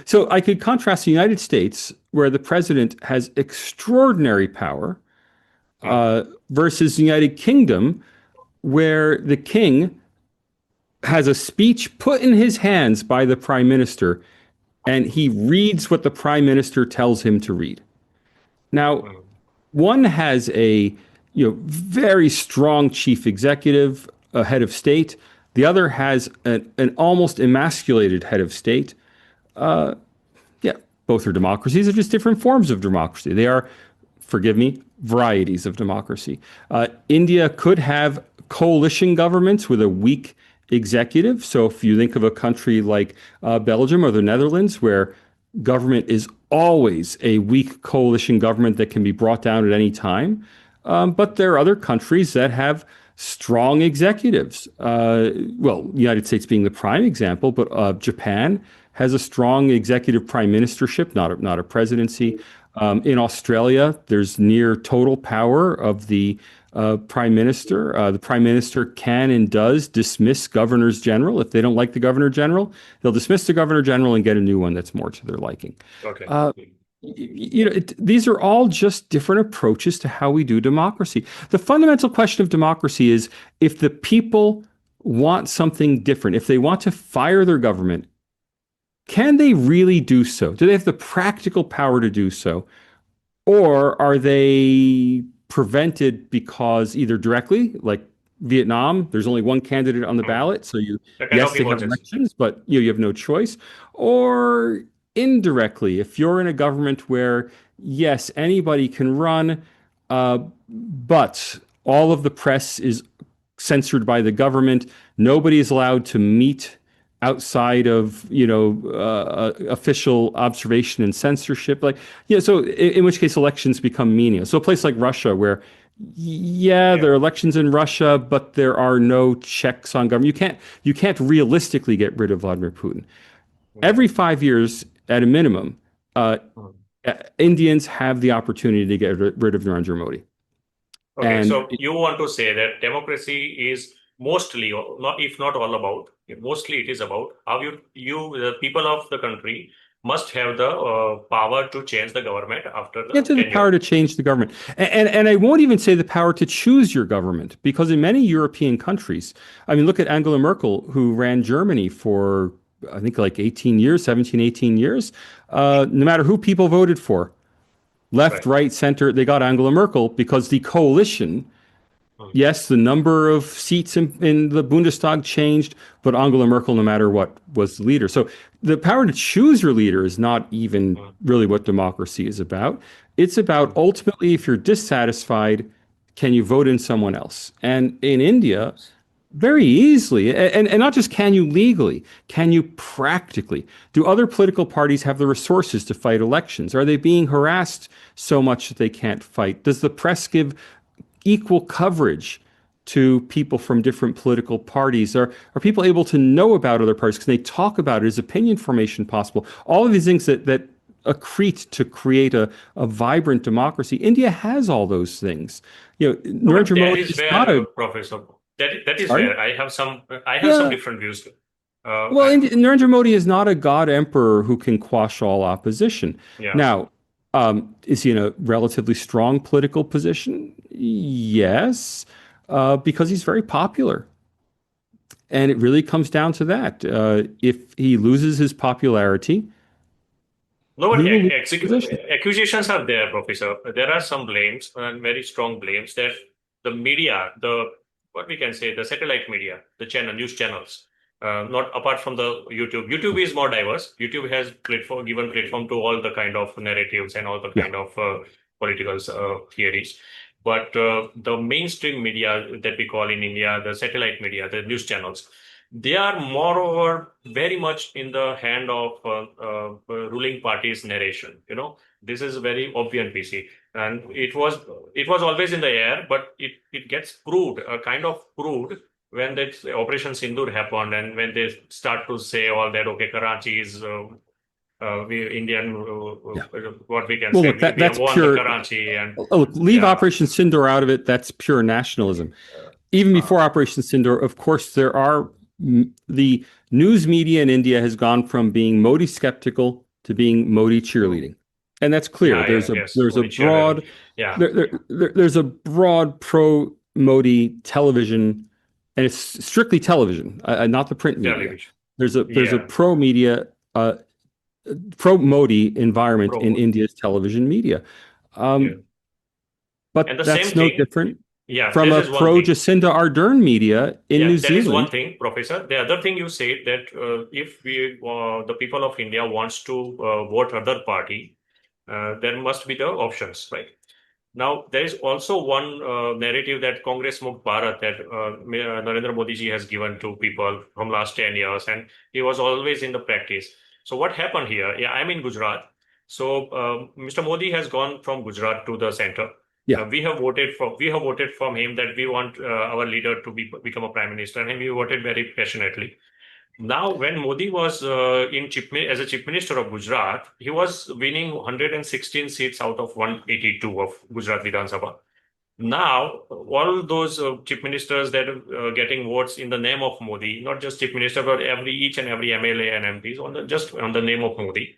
So I could contrast the United States, where the president has extraordinary power, versus the United Kingdom, where the king has a speech put in his hands by the prime minister, and he reads what the prime minister tells him to read. Now, one has a very strong chief executive, a head of state. The other has an almost emasculated head of state. Yeah, both are democracies. They're just different forms of democracy. They are, forgive me, varieties of democracy. India could have coalition governments with a weak executive. So if you think of a country like Belgium or the Netherlands, where government is always a weak coalition government that can be brought down at any time. But there are other countries that have strong executives. Well, the United States being the prime example, but Japan has a strong executive prime ministership, not a presidency. In Australia, there's near total power of the prime minister. The prime minister can and does dismiss governors general. If they don't like the governor general, they'll dismiss the governor general and get a new one that's more to their liking. Okay. These are all just different approaches to how we do democracy. The fundamental question of democracy is if the people want something different, if they want to fire their government, can they really do so? Do they have the practical power to do so? Or are they prevented because either directly, like Vietnam, there's only one candidate on the ballot, so The kind yes, of they have emergency. elections, but you have no choice. Or indirectly, if you're in a government where yes, anybody can run, but all of the press is censored by the government, nobody is allowed to meet outside of official observation and censorship, so in which case elections become meaningless. So a place like Russia, where Yeah. there are elections in Russia, but there are no checks on government. You can't realistically get rid of Vladimir Putin. Every 5 years at a minimum, Indians have the opportunity to get rid of Narendra Modi. Okay, And so you want to say that democracy is mostly, or not if not all about, mostly it is about how the people of the country must have the power to change the government after You the have the tenure. power to change the government. And I won't even say the power to choose your government, because in many European countries, I mean, look at Angela Merkel, who ran Germany for, I think, like 18 years, 17, 18 years. No matter who people voted for, left, Right. right, center, they got Angela Merkel because the coalition. Mm, Yes, the number of seats in the Bundestag changed, but Angela Merkel, no matter what, was the leader. So the power to choose your leader is not even mm, really what democracy is about. It's about mm. ultimately, if you're dissatisfied, can you vote in someone else? And in India, very easily, and not just can you legally, can you practically? Do other political parties have the resources to fight elections? Are they being harassed so much that they can't fight? Does the press give equal coverage to people from different political parties? Are people able to know about other parties? Can they talk about it? Is opinion formation possible? All of these things that accrete to create a vibrant democracy. India has all those things. You know, No, but Narendra that Modi is is not where, a, Professor, that is sorry? where I have some Yeah. different views. Well, Narendra Modi is not a god emperor who can quash all opposition. Yeah. Now, is he in a relatively strong political position? Yes, because he's very popular. And it really comes down to that. If he loses his popularity, No, but he will lose his position. accusations are there, Professor. There are some blames and very strong blames that the media, the what we can say, the satellite media, the news channels, not apart from the YouTube. YouTube is more diverse. YouTube has given platform to all the kind of narratives and all the Yeah. kind of political theories. But the mainstream media that we call in India, the satellite media, the news channels, they are moreover very much in the hand of ruling party's narration. This is very obvious we see, and it was always in the air, but it gets proved, kind of proved, when that Operation Sindoor happened, and when they start to say all that, okay, Karachi is Indian, Yeah. what we can Well, say, look, we have that's won the pure. Karachi, and Look, leave yeah, Operation Sindoor out of it. That's pure nationalism. Even uh, before Operation Sindoor, of course, there are the news media in India has gone from being Modi skeptical to being Modi cheerleading, and that's clear. yeah, There's yeah, a yes, there's a Modi cheerleading, broad yeah, there's a broad pro Modi television, and it's strictly television, not the print media. television, There's a yeah, pro media, pro Modi environment in pro-Modi, India's television media. yeah, Um, and but the that's same no thing. different Yeah, from this a is one pro thing. Jacinda Ardern media in New Yeah, that is one Zealand. thing, Professor. The other thing you said that if the people of India wants to vote other party, there must be the options, right? Now, there is also one narrative that Congress Mukh Bharat that Narendra Modi ji has given to people from last 10 years, and he was always in the practice. So what happened here? Yeah, I'm in Gujarat. So Mr. Modi has gone from Gujarat to the center. Yeah. We have voted from him that we want our leader to become a prime minister, and we voted very passionately. Now, when Modi was as a chief minister of Gujarat, he was winning 116 seats out of 182 of Gujarat Vidhan Sabha. Now, all those chief ministers that are getting votes in the name of Modi, not just chief minister, but each and every MLA and MPs just on the name of Modi,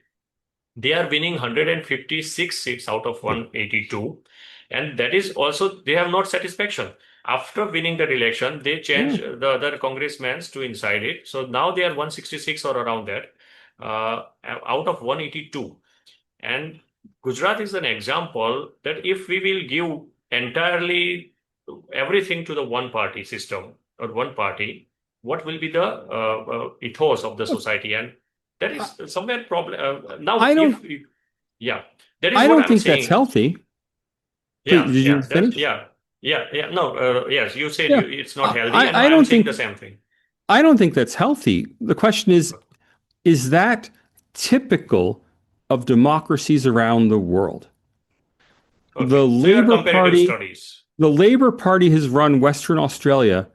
they are winning 156 seats out of 182. And that is also, they have not satisfaction. After winning that election, they Yeah. change the other congressmen to inside it. So now they are 166 or around that, out of 182. And Gujarat is an example that if we will give entirely everything to the one party system or one party, what will be the ethos of the Look, society? And that I, is somewhere problem. Now, I don't yeah, that is I what don't I'm think that's saying. healthy. Please, Yeah, did you yeah, finish? yeah. No, yes, you said Yeah. it's not healthy, and I I'm don't saying think the same thing. I don't think that's healthy. The question is that typical of democracies around the world? Okay, The so your Labour comparative Party studies. The Labour Party has run Western Australia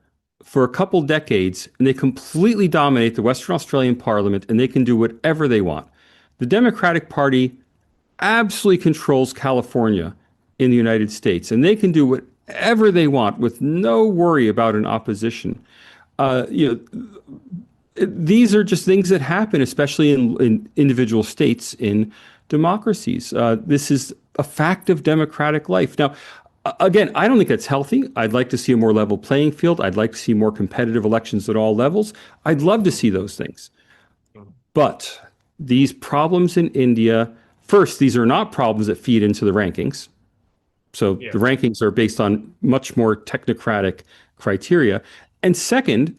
for a couple decades, and they completely dominate the Western Australian Parliament, and they can do whatever they want. The Democratic Party absolutely controls California in the United States, and they can do whatever they want with no worry about an opposition. You know, these are just things that happen, especially in individual states in democracies. This is a fact of democratic life. Now, again, I don't think that's healthy. I'd like to see a more level playing field. I'd like to see more competitive elections at all levels. I'd love to see those things. But these problems in India, first, these are not problems that feed into the rankings. So Yeah. the rankings are based on much more technocratic criteria. And second,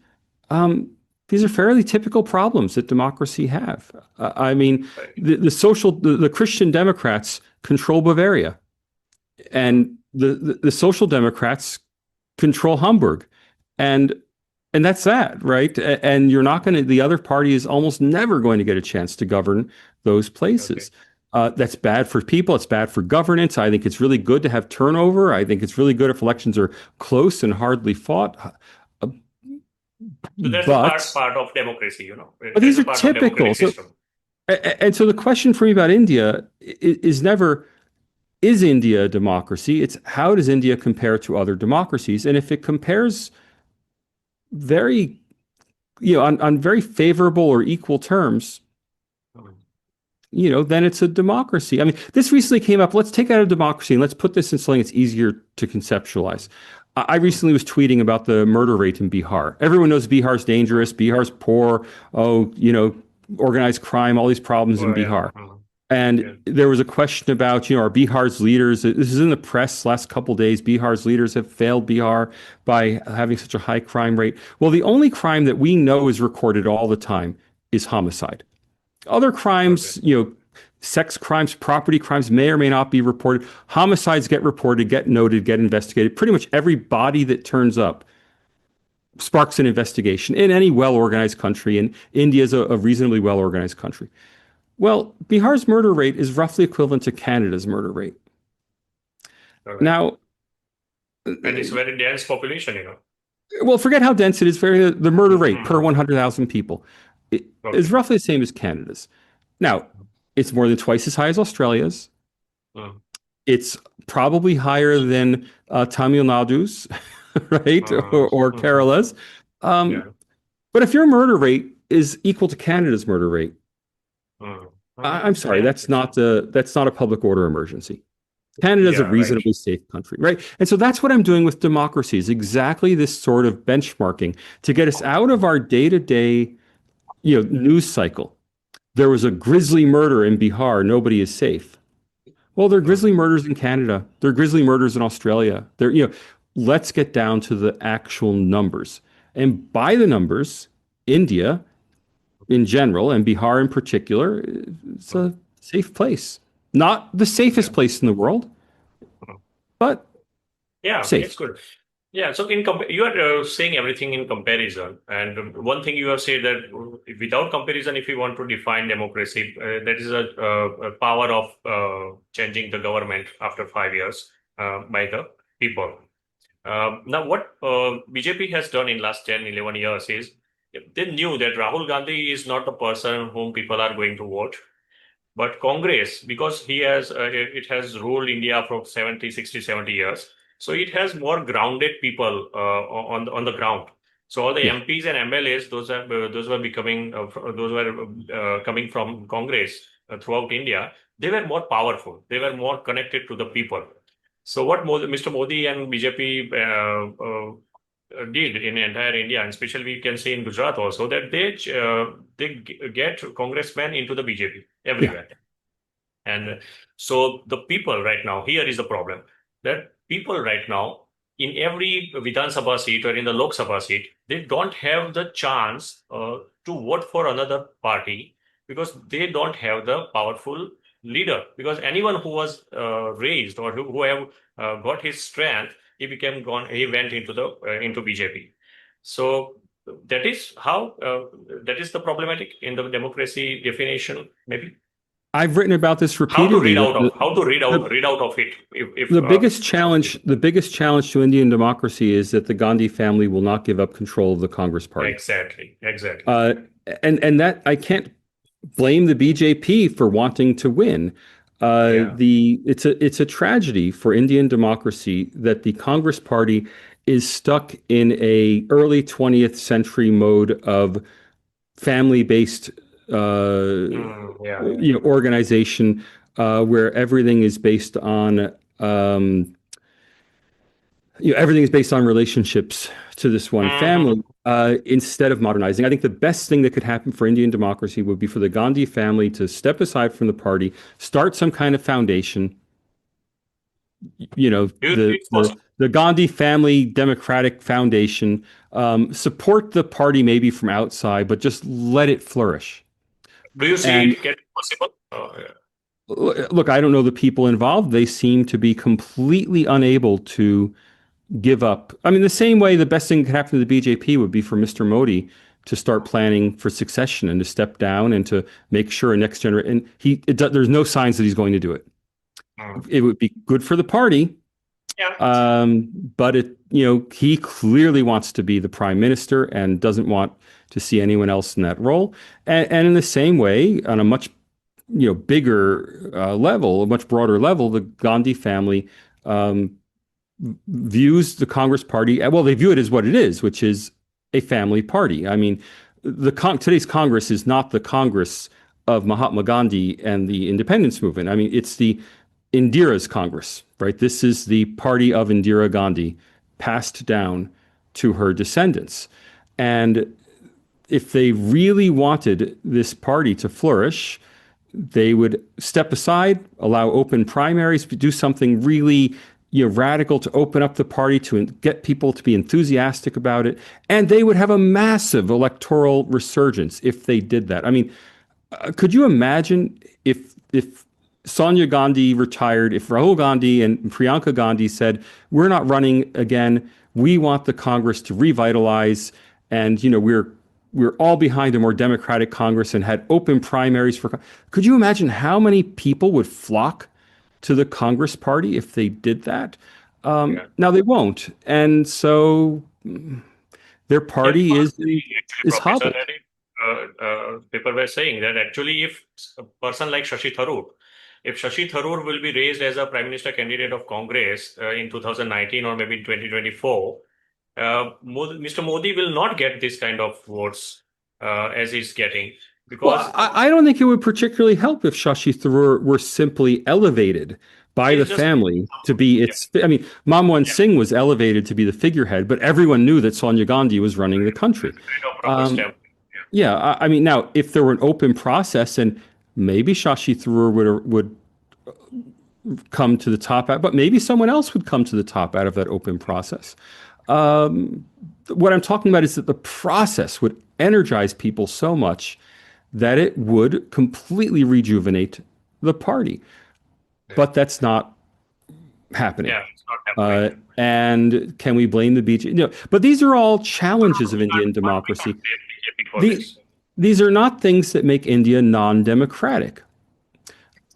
these are fairly typical problems that democracy have. I mean, Right. the Christian Democrats control Bavaria, and the Social Democrats control Hamburg, and that's that, right? And you're not going to. The other party is almost never going to get a chance to govern those Okay. places. That's bad for people. It's bad for governance. I think it's really good to have turnover. I think it's really good if elections are close and hardly fought. Uh, So that's the part But part of democracy, but That's these the are part of typical. democratic So system. and so the question for me about India is never, is India a democracy? It's how does India compare to other democracies? And if it compares very, on very favorable or equal terms, Mm. then it's a democracy. I mean, this recently came up. Let's take out a democracy and let's put this in something that's easier to conceptualize. I recently was tweeting about the murder rate in Bihar. Everyone knows Bihar's dangerous. Bihar's poor. Oh, organized crime, all these problems in Oh yeah. Bihar. And Yeah. there was a question about, are Bihar's leaders, this is in the press last couple of days, Bihar's leaders have failed Bihar by having such a high crime rate. Well, the only crime that we know is recorded all the time is homicide. Other Okay. crimes, sex crimes, property crimes may or may not be reported. Homicides get reported, get noted, get investigated. Pretty much every body that turns up sparks an investigation in any well-organized country, and India is a reasonably well-organized country. Well, Bihar's murder rate is roughly equivalent to Canada's murder rate. All right. Now, And it's very dense population. well, forget how dense it is. The murder rate per Mm-hmm. 100,000 people is Okay. roughly the same as Canada's. Now, it's more than twice as high as Australia's. Mm. It's probably higher than Tamil Nadu's, right, or Mm-hmm. Kerala's. Yeah. But if your murder rate is equal to Canada's murder rate, Mm. I'm sorry, Yeah. that's not a public order emergency. Canada's a Yeah. Right. reasonably safe country, right? And so that's what I'm doing with democracy is exactly this sort of benchmarking to get us out of our day-to-day, news cycle. There was a grisly murder in Bihar. Nobody is safe. Well, there are Mm. grisly murders in Canada. There are grisly murders in Australia. Let's get down to the actual numbers. And by the numbers, India in general and Bihar in particular, it's Mm. a safe place. Not the safest Yeah. place in the world, Mm. but Yeah. It's safe. good. Yeah. So you are saying everything in comparison, and one thing you have said that without comparison, if you want to define democracy, that is a power of changing the government after 5 years by the people. Now, what BJP has done in last 10, 11 years is they knew that Rahul Gandhi is not the person whom people are going to vote, but Congress, because it has ruled India for 70, 60, 70 years. So it has more grounded people on the ground. So all the Yeah. MPs and MLAs, those were becoming those were coming from Congress throughout India. They were more powerful. They were more connected to the people. So what Mr. Modi and BJP did in entire India, and especially we can see in Gujarat also, that they get congressmen into the BJP Yeah. everywhere. And so the people right now, here is the problem, that people right now in every Vidhan Sabha seat or in the Lok Sabha seat, they don't have the chance to vote for another party because they don't have the powerful leader. Because anyone who was raised or who have got his strength, he went into BJP. So that is how that is the problematic in the democracy definition, maybe. I've written about this How to repeatedly. read out of The, it if the biggest challenge to Indian democracy is that the Gandhi family will not give up control of the Congress party. exactly. And that I can't blame the BJP for wanting to win. Yeah. It's a tragedy for Indian democracy that the Congress party is stuck in a early 20th century mode of family-based organization where everything is based on everything is based on relationships to this one family instead of modernizing. I think the best thing that could happen for Indian democracy would be for the Gandhi family to step aside from the party, start some kind of foundation. The Gandhi Family Democratic Foundation, support the party maybe from outside, but just let it flourish. Do you see it get possible? Look, I don't know the people involved. They seem to be completely unable to give up. I mean, the same way the best thing that could happen to the BJP would be for Mr. Modi to start planning for succession and to step down and to make sure a next generation. And there's no signs that he's going to do it. It would be good for the party. Yeah. But he clearly wants to be the prime minister and doesn't want to see anyone else in that role. And in the same way, on a much bigger level, a much broader level, the Gandhi family views the Congress Party, well, they view it as what it is, which is a family party. I mean, today's Congress is not the Congress of Mahatma Gandhi and the independence movement. I mean, it's the Indira's Congress, right? This is the party of Indira Gandhi passed down to her descendants. And if they really wanted this party to flourish, they would step aside, allow open primaries, do something really radical to open up the party, to get people to be enthusiastic about it. And they would have a massive electoral resurgence if they did that. I mean, could you imagine if Sonia Gandhi retired, if Rahul Gandhi and Priyanka Gandhi said, we're not running again, we want the Congress to revitalize, and we're all behind a more democratic Congress, and had open primaries for. Could you imagine how many people would flock to the Congress Party if they did that? Now they won't, and so their party is hobbled. People were saying that actually, if a person like Shashi Tharoor will be raised as a prime minister candidate of Congress in 2019 or maybe 2024, Mr. Modi will not get this kind of votes as he's getting. Because I don't think it would particularly help if Shashi Tharoor were simply elevated by the family to be its. I mean, Manmohan Singh was elevated to be the figurehead, but everyone knew that Sonia Gandhi was running the country. I mean, now if there were an open process and maybe Shashi Tharoor would come to the top, but maybe someone else would come to the top out of that open process. What I'm talking about is that the process would energize people so much that it would completely rejuvenate the party. But that's not happening. Yeah, it's not happening. And can we blame the BJP? But these are all challenges of Indian democracy. These are not things that make India non-democratic.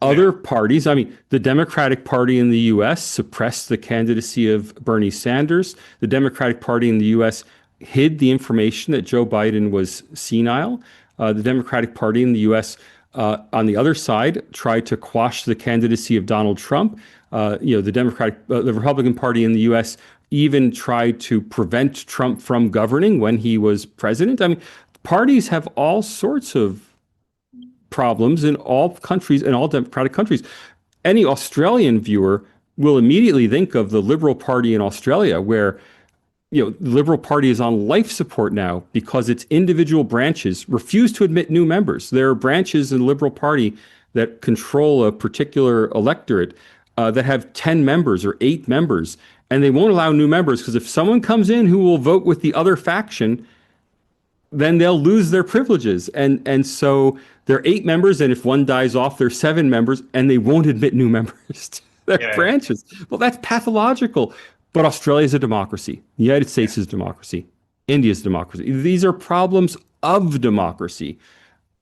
Other parties, I mean, the Democratic Party in the U.S. suppressed the candidacy of Bernie Sanders. The Democratic Party in the U.S. hid the information that Joe Biden was senile. The Democratic Party in the U.S., on the other side, tried to quash the candidacy of Donald Trump. The Republican Party in the U.S. even tried to prevent Trump from governing when he was president. I mean, parties have all sorts of problems in all countries, in all democratic countries. Any Australian viewer will immediately think of the Liberal Party in Australia, where the Liberal Party is on life support now because its individual branches refuse to admit new members. There are branches in the Liberal Party that control a particular electorate that have 10 members or 8 members, and they won't allow new members because if someone comes in who will vote with the other faction, then they'll lose their privileges. And so there are 8 members, and if one dies off, there's 7 members, and they won't admit new members to their branches. Well, that's pathological. But Australia is a democracy. The United States is a democracy. India is a democracy. These are problems of democracy,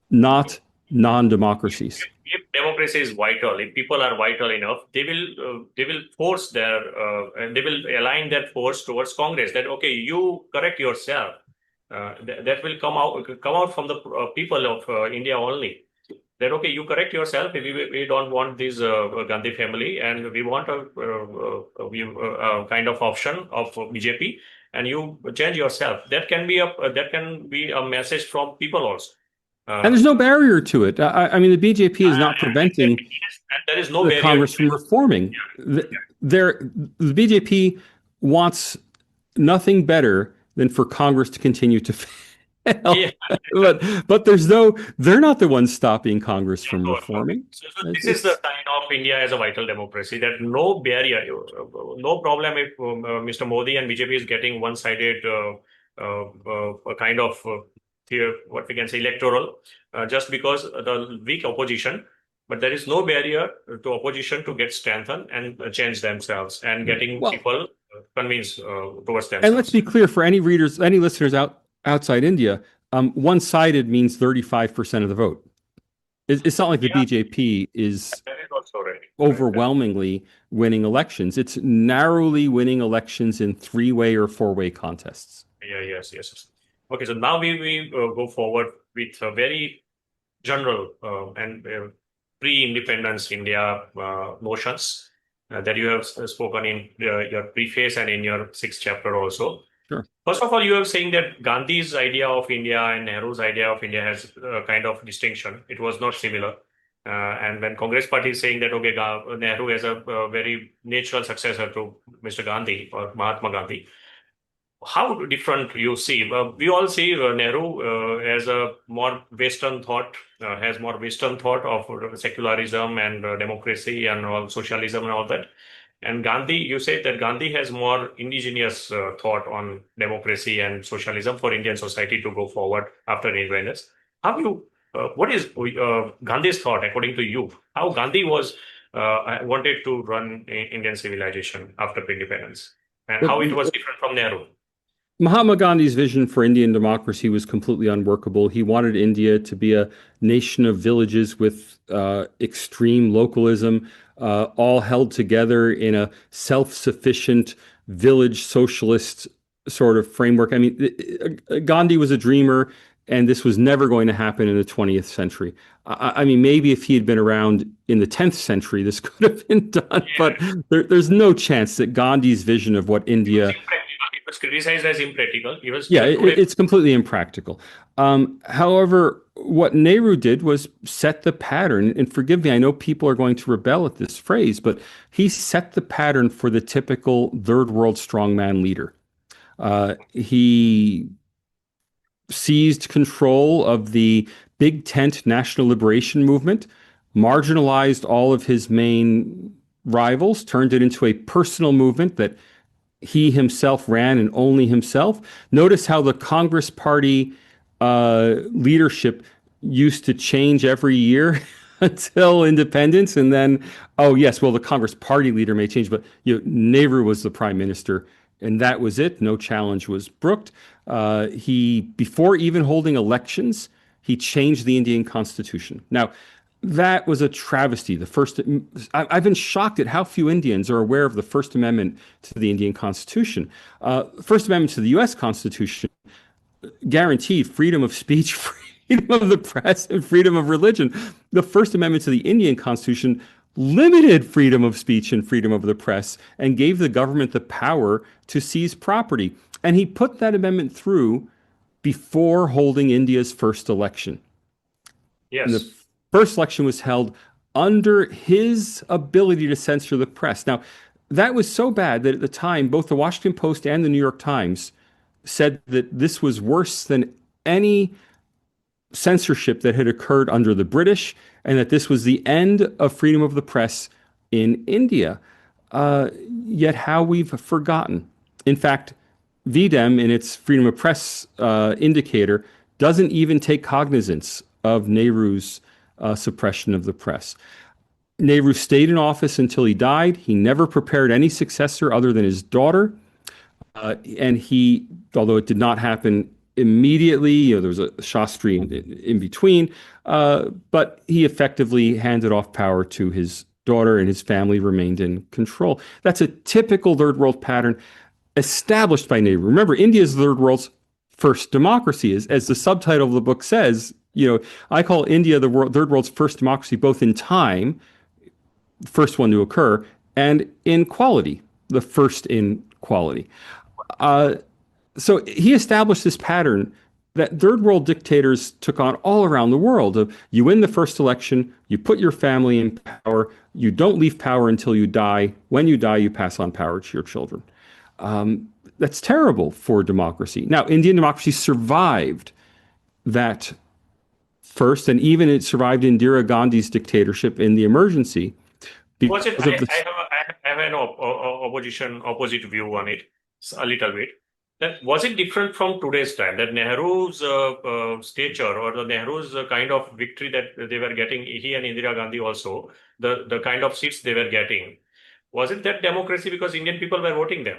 not non-democracies. If democracy is vital, if people are vital enough, they will force and they will align their force towards Congress. That okay, you correct yourself. That will come out from the people of India only. That okay, you correct yourself. We don't want this Gandhi family, and we want a kind of option of BJP. and you change yourself. That can be a message from people also. And there's no barrier to it. I mean, the BJP is not preventing And there is no the barrier to Congress from reforming. The BJP wants nothing better than for Congress to continue to fail. yeah. But they're not the ones stopping Congress from Sure, sure. reforming. So this is the It's sign of India as a vital democracy, that no barrier, no problem if Mr. Modi and BJP is getting one-sided a kind of what we can say electoral, just because the weak opposition, but there is no barrier to opposition to get strengthened and change themselves and getting well, people convinced towards and let's themselves. be clear for any readers, any listeners outside India, one-sided means 35% of the vote. It's not like the Yeah, BJP is that is also right. overwhelmingly winning elections. It's narrowly winning elections in three-way or four-way contests. Yeah, yes, yes, yes. Okay, so now we go forward with a very general and pre-independence India notions that you have spoken in your preface and in your sixth chapter also. Sure. First of all, you are saying that Gandhi's idea of India and Nehru's idea of India has a kind of distinction. It was not similar. And when Congress party is saying that, okay, Nehru is a very natural successor to Mr. Gandhi or Mahatma Gandhi, how different you see? We all see Nehru as a more Western thought, has more Western thought of secularism and democracy and all socialism and all that. And Gandhi, you say that Gandhi has more indigenous thought on democracy and socialism for Indian society to go forward after independence. What is Gandhi's thought according to you? How Gandhi was wanted to run Indian civilization after independence, and how it was different from Nehru? Mahatma Gandhi's vision for Indian democracy was completely unworkable. He wanted India to be a nation of villages with extreme localism, all held together in a self-sufficient village socialist sort of framework. I mean, Gandhi was a dreamer, and this was never going to happen in the 20th century. I mean, maybe if he had been around in the 10th century, this could have been done, but there's no chance that Gandhi's vision of what India It was criticized as impractical. It was yeah, today. it's completely impractical. However, what Nehru did was set the pattern. And forgive me, I know people are going to rebel at this phrase, but he set the pattern for the typical third world strongman leader. He seized control of the big tent national liberation movement, marginalized all of his main rivals, turned it into a personal movement that he himself ran and only himself. Notice how the Congress Party leadership used to change every year until independence. And then, oh, yes, well, the Congress Party leader may change, but Nehru was the prime minister. And that was it. No challenge was brooked. Before even holding elections, he changed the Indian Constitution. Now, that was a travesty. I've been shocked at how few Indians are aware of the First Amendment to the Indian Constitution. First Amendment to the U.S. Constitution guaranteed freedom of speech, freedom of the press, and freedom of religion. The First Amendment to the Indian Constitution limited freedom of speech and freedom of the press and gave the government the power to seize property. And he put that amendment through before holding India's first election. Yes. And the first election was held under his ability to censor the press. Now, that was so bad that at the time, both the Washington Post and the New York Times said that this was worse than any censorship that had occurred under the British, and that this was the end of freedom of the press in India. Yet how we've forgotten. In fact, VDEM, in its freedom of press indicator, doesn't even take cognizance of Nehru's suppression of the press. Nehru stayed in office until he died. He never prepared any successor other than his daughter. And he, although it did not happen immediately, there was a Shastri in between, but he effectively handed off power to his daughter, and his family remained in control. That's a typical third world pattern established by Nehru. Remember, India is the third world's first democracy, as the subtitle of the book says. I call India the third world's first democracy, both in time, first one to occur, and in quality, the first in quality. So he established this pattern that third world dictators took on all around the world. Of you win the first election, you put your family in power, you don't leave power until you die. When you die, you pass on power to your children. That's terrible for democracy. Now, Indian democracy survived that first, and even it survived Indira Gandhi's dictatorship in the emergency Was it? because of the. I have an opposite view on it a little bit. That was it different from today's time? That Nehru's stature or the Nehru's kind of victory that they were getting, he and Indira Gandhi also, the kind of seats they were getting, was it that democracy because Indian people were voting them?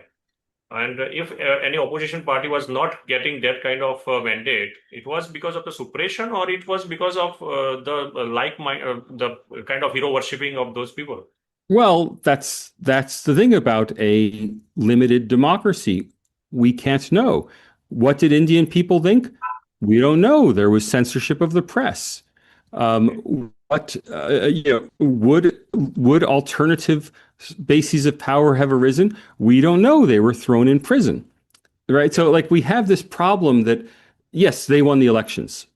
And if any opposition party was not getting that kind of mandate, it was because of the suppression, or it was because of the kind of hero worshipping of those people. Well, that's the thing about a limited democracy. We can't know. What did Indian people think? We don't know. There was censorship of the press. What would alternative bases of power have arisen? We don't know. They were thrown in prison, right? So, like, we have this problem that yes, they won the elections,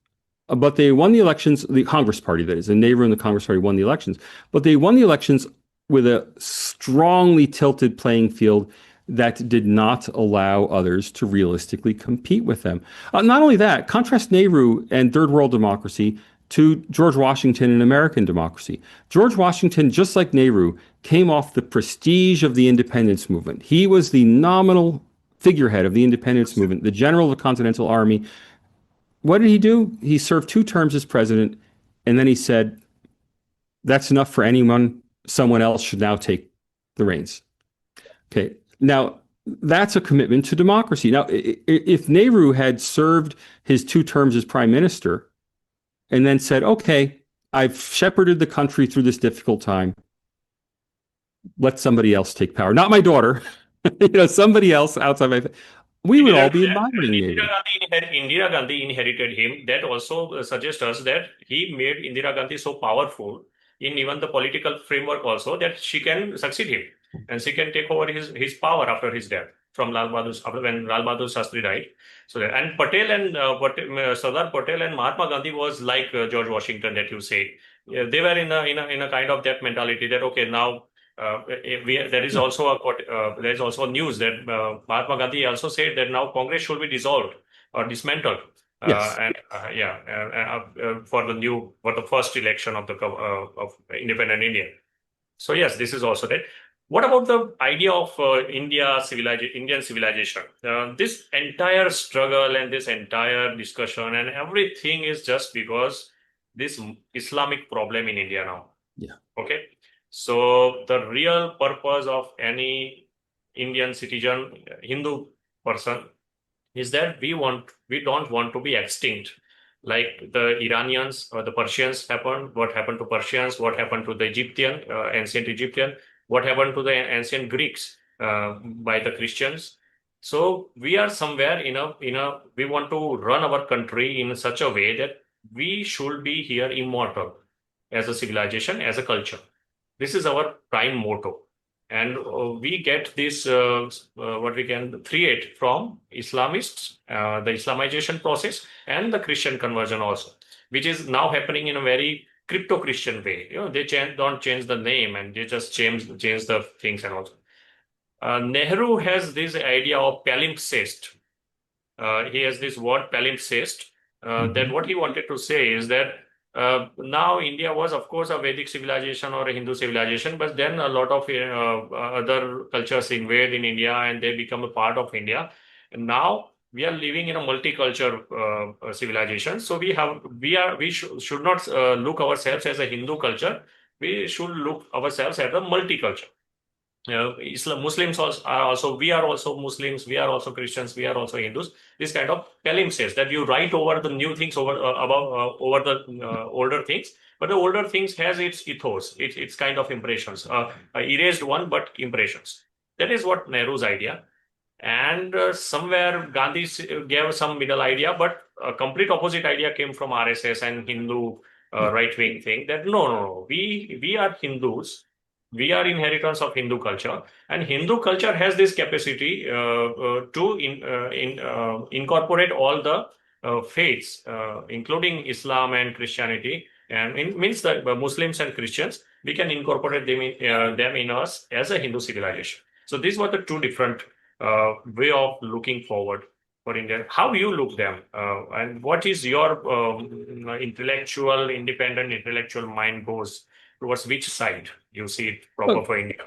but they won the elections. The Congress Party, that is, and Nehru and the Congress Party won the elections, but they won the elections with a strongly tilted playing field that did not allow others to realistically compete with them. Not only that, contrast Nehru and third world democracy to George Washington and American democracy. George Washington, just like Nehru, came off the prestige of the independence movement. He was the nominal figurehead of the independence movement, the general of the Continental Army. What did he do? He served 2 terms as president, and then he said, that's enough for anyone. Someone else should now take the reins. Okay. Now, that's a commitment to democracy. Now, if Nehru had served his 2 terms as prime minister and then said, okay, I've shepherded the country through this difficult time, let somebody else take power. Not my daughter, somebody else outside my. We would all be admiring Nehru. Indira Gandhi inherited him. That also suggests us that he made Indira Gandhi so powerful in even the political framework also that she can succeed him and she can take over his power after his death from when Lal Bahadur Shastri died. So and Patel and Sardar Patel and Mahatma Gandhi was like George Washington that you say. They were in a kind of that mentality that okay now. There is also news that Mahatma Gandhi also said that now Congress should be dissolved or dismantled. Yes. For the first election of of independent India. So yes, this is also that. What about the idea of Indian civilization? This entire struggle and this entire discussion and everything is just because this Islamic problem in India now. Yeah. Okay. So the real purpose of any Indian citizen, Hindu person, is that we don't want to be extinct, like the Iranians or the Persians happened. What happened to Persians? What happened to the ancient Egyptian? What happened to the ancient Greeks by the Christians? So we are somewhere we want to run our country in such a way that we should be here immortal as a civilization, as a culture. This is our prime motto. And we get this, what we can create from Islamists, the Islamization process, and the Christian conversion also, which is now happening in a very crypto-Christian way. They don't change the name and they just change the things and also. Nehru has this idea of palimpsest. He has this word palimpsest. That what he wanted to say is that now India was, of course, a Vedic civilization or a Hindu civilization, but then a lot of other cultures invade in India and they become a part of India. And now we are living in a multicultural civilization. So we should not look ourselves as a Hindu culture. We should look ourselves as a multicultural. Muslims we are also Muslims, we are also Christians, we are also Hindus. This kind of palimpsest that you write over the new things over the older things, but the older things has its ethos, its kind of impressions, erased one, but impressions. That is what Nehru's idea. And somewhere Gandhi gave some middle idea, but a complete opposite idea came from RSS and Hindu right-wing thing that no, we are Hindus. we are inheritors of Hindu culture, and Hindu culture has this capacity to incorporate all the faiths, including Islam and Christianity, and it means that Muslims and Christians, we can incorporate them in us as a Hindu civilization. So these were the two different way of looking forward for India. How you look them, and what is your independent intellectual mind goes towards which side you see it proper Well, for India?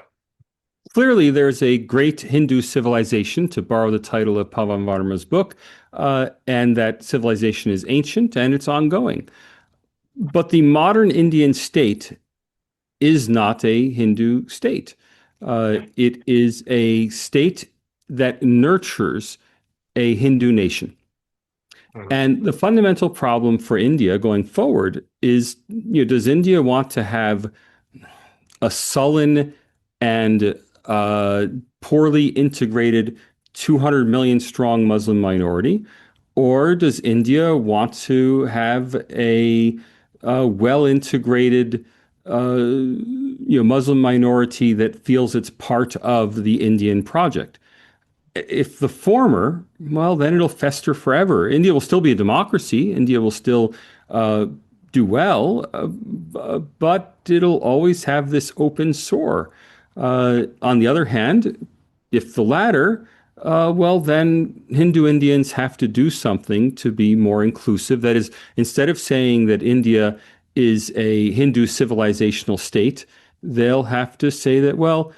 clearly, there's a great Hindu civilization, to borrow the title of Pavan Varma's book, and that civilization is ancient and it's ongoing. But the modern Indian state is not a Hindu state. It is a state that nurtures a Hindu nation. Mhm. And the fundamental problem for India going forward is, does India want to have a sullen and poorly integrated 200 million strong Muslim minority? Or does India want to have a well integrated Muslim minority that feels it's part of the Indian project? If the former, well, then it'll fester forever. India will still be a democracy. India will still do well, but it'll always have this open sore. On the other hand, if the latter, well, then Hindu Indians have to do something to be more inclusive. That is, instead of saying that India is a Hindu civilizational state, they'll have to say that, well,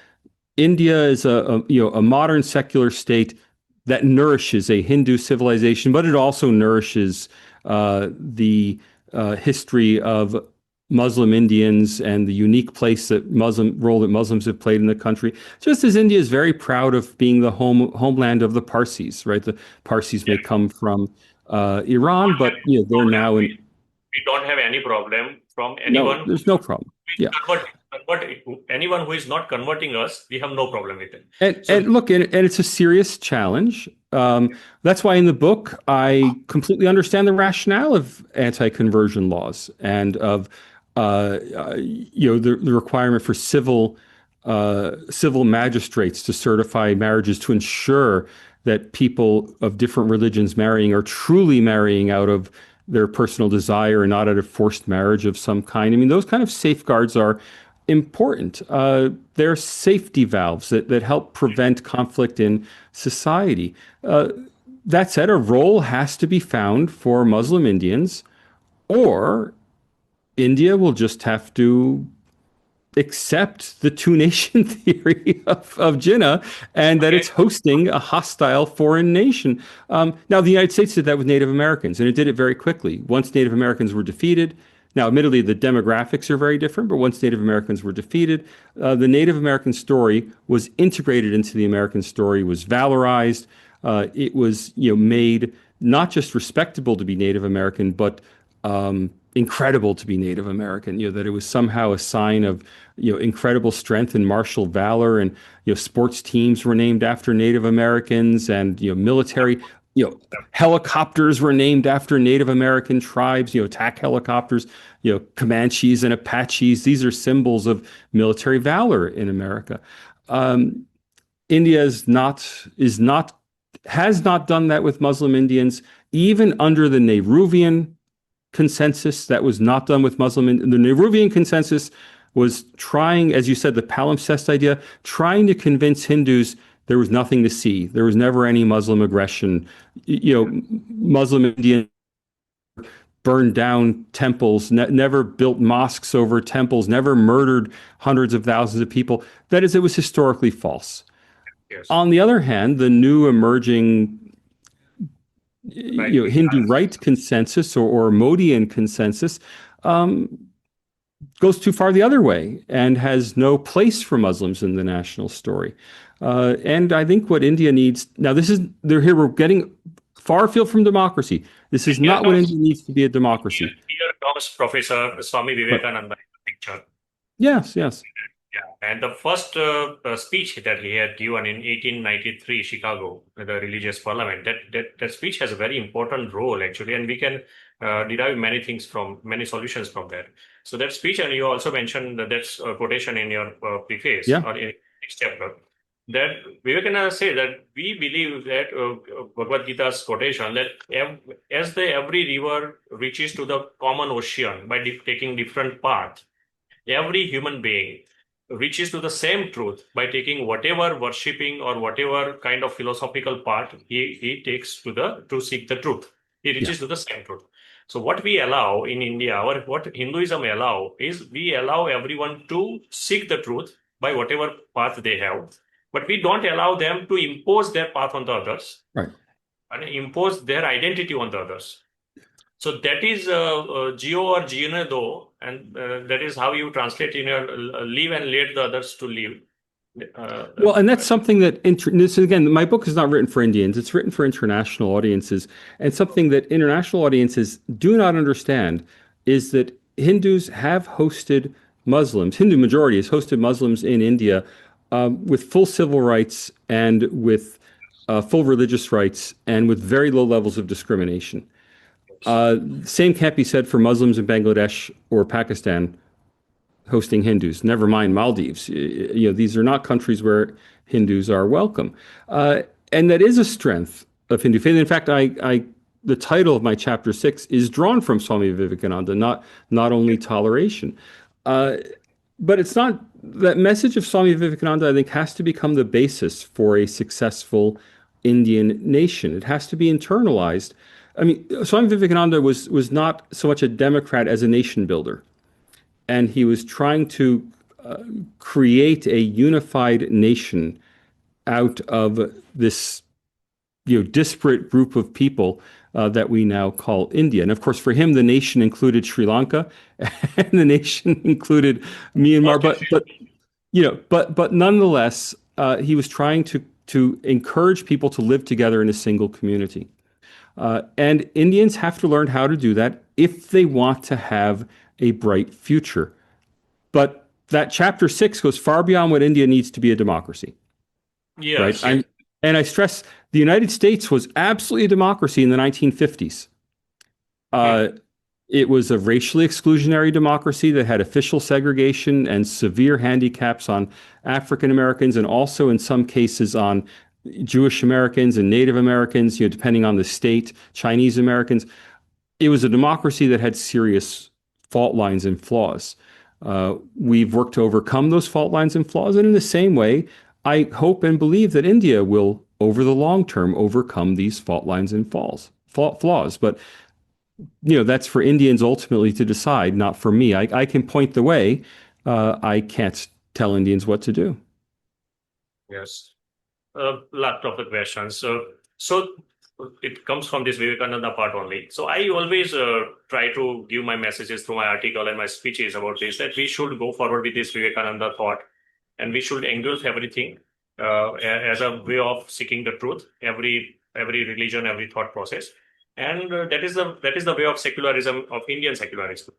India is a modern secular state that nourishes a Hindu civilization, but it also nourishes the history of Muslim Indians and the unique role that Muslims have played in the country. Just as India is very proud of being the homeland of the Parsis, right? The Parsis may come from Iran, but they're now in. We don't have any problem from No, anyone there's no problem. Yeah. Anyone who is not converting us, we have no problem with it. And look, and it's a serious challenge. That's why in the book, I completely understand the rationale of anti-conversion laws and of the requirement for civil magistrates to certify marriages to ensure that people of different religions marrying are truly marrying out of their personal desire and not out of forced marriage of some kind. I mean, those kind of safeguards are important. They're safety valves that help prevent conflict in society. That said, a role has to be found for Muslim Indians, or India will just have to accept the two-nation theory of Jinnah and that it's hosting a hostile foreign nation. Now, the United States did that with Native Americans, and it did it very quickly. Once Native Americans were defeated, now, admittedly, the demographics are very different, but once Native Americans were defeated, the Native American story was integrated into the American story, was valorized. It was, made not just respectable to be Native American, but incredible to be Native American. That it was somehow a sign of, incredible strength and martial valor. And, sports teams were named after Native Americans, and, military. Helicopters were named after Native American tribes, attack helicopters, Comanches and Apaches. These are symbols of military valor in America. India has not done that with Muslim Indians, even under the Nehruvian consensus. That was not done with The Nehruvian consensus was trying, as you said, the palimpsest idea, trying to convince Hindus there was nothing to see. There was never any Muslim aggression. Muslim Indians burned down temples, never built mosques over temples, never murdered hundreds of thousands of people. That is, it was historically false. Yes. On the other hand, the new emerging Hindu right consensus or Modian consensus goes too far the other way and has no place for Muslims in the national story. And I think what India needs now, we're getting far afield from democracy. This is not what India needs to be a democracy. Here comes Professor Swami Vivekananda in the picture. Yes. Yeah, and the first speech that he had given in 1893 Chicago, the religious parliament, that speech has a very important role actually, and we can derive many solutions from that. So that speech, and you also mentioned that's a quotation in your preface Yeah. or in next chapter, that Vivekananda say that we believe that Bhagavad Gita's quotation that as every river reaches to the common ocean by taking different paths, every human being reaches to the same truth by taking whatever worshipping or whatever kind of philosophical path he takes to seek the truth. He reaches to the same truth. So what we allow in India, or what Hinduism allow, is we allow everyone to seek the truth by whatever path they have, but we don't allow them to impose their path on the others, Right. and impose their identity on the others. So that is Geo or Gene do, and that is how you translate in your live and let the others to live. Well, and that's something that, this, again, my book is not written for Indians. It's written for international audiences. And something that international audiences do not understand is that Hindus have hosted Muslims, Hindu majority has hosted Muslims in India with full civil rights and with full religious rights and with very low levels of discrimination. Same can't be said for Muslims in Bangladesh or Pakistan hosting Hindus. Never mind Maldives. These are not countries where Hindus are welcome, and that is a strength of Hindu faith. In fact, the title of my chapter 6 is drawn from Swami Vivekananda, not only toleration, but it's not. That message of Swami Vivekananda, I think, has to become the basis for a successful Indian nation. It has to be internalized. I mean, Swami Vivekananda was not so much a democrat as a nation builder. And he was trying to create a unified nation out of this, disparate group of people that we now call India. And of course, for him, the nation included Sri Lanka, and the nation included Myanmar. But nonetheless, he was trying to encourage people to live together in a single community. And Indians have to learn how to do that if they want to have a bright future. But that chapter 6 goes far beyond what India needs to be a democracy. Yes. Right? And I stress the United States was absolutely a democracy in the 1950s. It was a racially exclusionary democracy that had official segregation and severe handicaps on African Americans, and also in some cases on Jewish Americans and Native Americans, depending on the state, Chinese Americans. It was a democracy that had serious fault lines and flaws. We've worked to overcome those fault lines and flaws. And in the same way, I hope and believe that India will, over the long term, overcome these fault lines and flaws. But, that's for Indians ultimately to decide, not for me. I can point the way. I can't tell Indians what to do. Yes. Lot of the questions. So it comes from this Vivekananda part only. So I always try to give my messages through my article and my speeches about this, that we should go forward with this Vivekananda thought, and we should engulf everything as a way of seeking the truth, every religion, every thought process. And that is the way of secularism, of Indian secularism.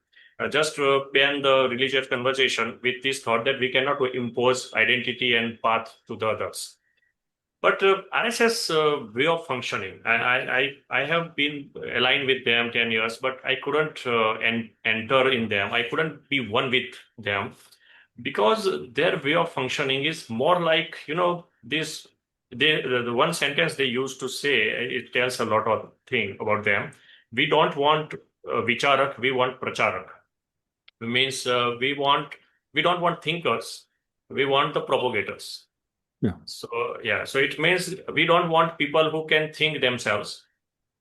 Just ban the religious conversation with this thought that we cannot impose identity and path to the others. But RSS way of functioning, I have been aligned with them 10 years, but I couldn't enter in them. I couldn't be one with them because their way of functioning is more like, the one sentence they used to say, it tells a lot of thing about them. We don't want vicharak, we want pracharak. It means we don't want thinkers, we want the propagators. Yeah. So it means we don't want people who can think themselves.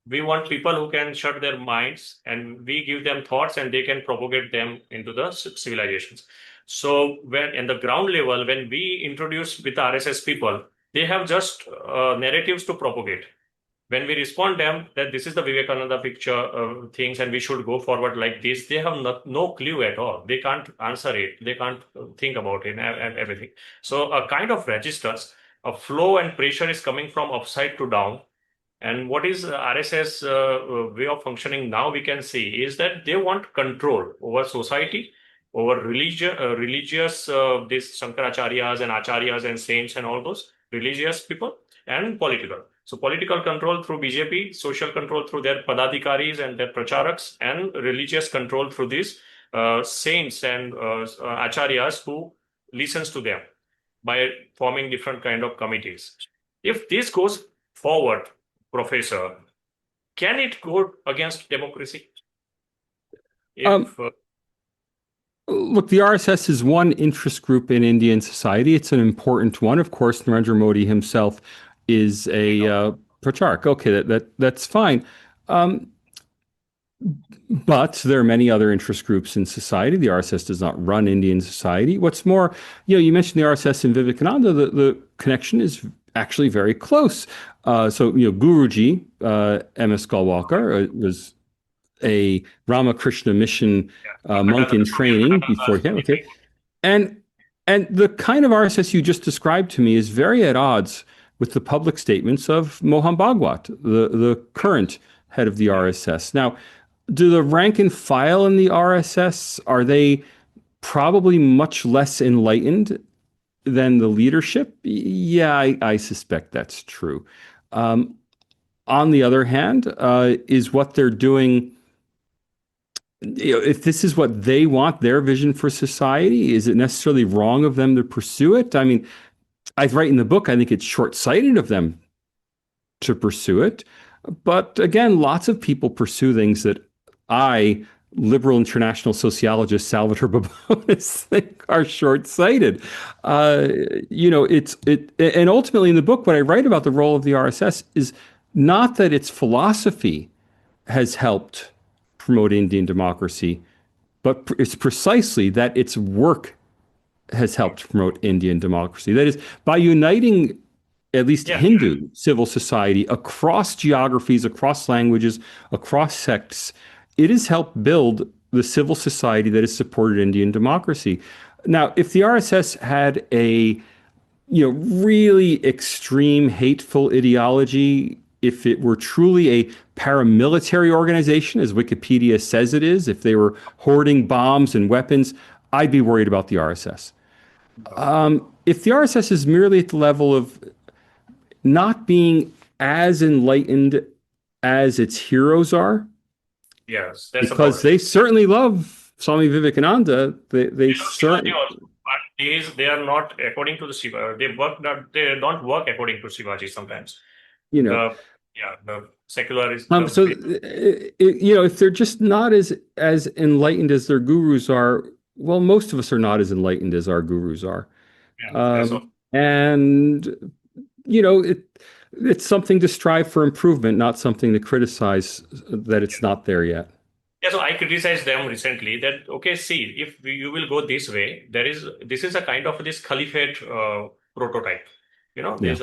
We want people who can shut their minds, and we give them thoughts and they can propagate them into the civilizations. So when in the ground level, when we introduce with the RSS people, they have just narratives to propagate. When we respond them that this is the Vivekananda picture things and we should go forward like this, they have no clue at all. They can't answer it. They can't think about it and everything. So a kind of registers, a flow and pressure is coming from upside to down. And what is RSS way of functioning now we can see is that they want control over society, over religious, these Shankaracharyas and Acharyas and saints and all those religious people, and political. So political control through BJP, social control through their padadikaris and their pracharaks, and religious control through these saints and acharyas who listens to them by forming different kind of committees. If this goes forward, Professor, can it go against democracy? Um, If Look, the RSS is one interest group in Indian society. It's an important one. Of course, Narendra Modi himself is a pracharak. Okay, that's fine. Um, but there are many other interest groups in society. The RSS does not run Indian society. What's more, you mentioned the RSS and Vivekananda. The connection is actually very close. Guruji, M.S. Galwalkar, was a Ramakrishna mission monk in Swami training Vivekananda before is him. Okay, speaking. and the kind of RSS you just described to me is very at odds with the public statements of Mohan Bhagwat, the current head of the RSS. Now, do the rank and file in the RSS, are they probably much less enlightened than the leadership? Yeah, I suspect that's true. On the other hand, is what they're doing, if this is what they want, their vision for society, is it necessarily wrong of them to pursue it? I mean, I write in the book, I think it's short-sighted of them to pursue it. But again, lots of people pursue things that liberal international sociologist Salvatore Babones, think are short-sighted. And ultimately in the book, what I write about the role of the RSS is not that its philosophy has helped promote Indian democracy, but it's precisely that its work has helped promote Indian democracy. That is, by uniting at least Yeah, Hindu civil society across geographies, across languages, across sects, it has helped build the civil society that has supported Indian democracy. Now, if the RSS had a really extreme, hateful ideology, if it were truly a paramilitary organization, as Wikipedia says it is, if they were hoarding bombs and weapons, I'd be worried about the RSS. If the RSS is merely at the level of not being as enlightened as its heroes are, yes, that's about because it. they certainly love Swami Vivekananda, They they love Shivaji certainly, also, but they are not according to the Shiva. They don't work according to Shivaji sometimes. you know, The the secular is so if they're just not as enlightened as their gurus are, well, most of us are not as enlightened as our gurus are, yeah, that's all. and it's something to strive for improvement, not something to criticize that it's not there yet. Yeah, so I criticized them recently that okay, see, if you will go this way, this is a kind of this caliphate prototype. Yeah. This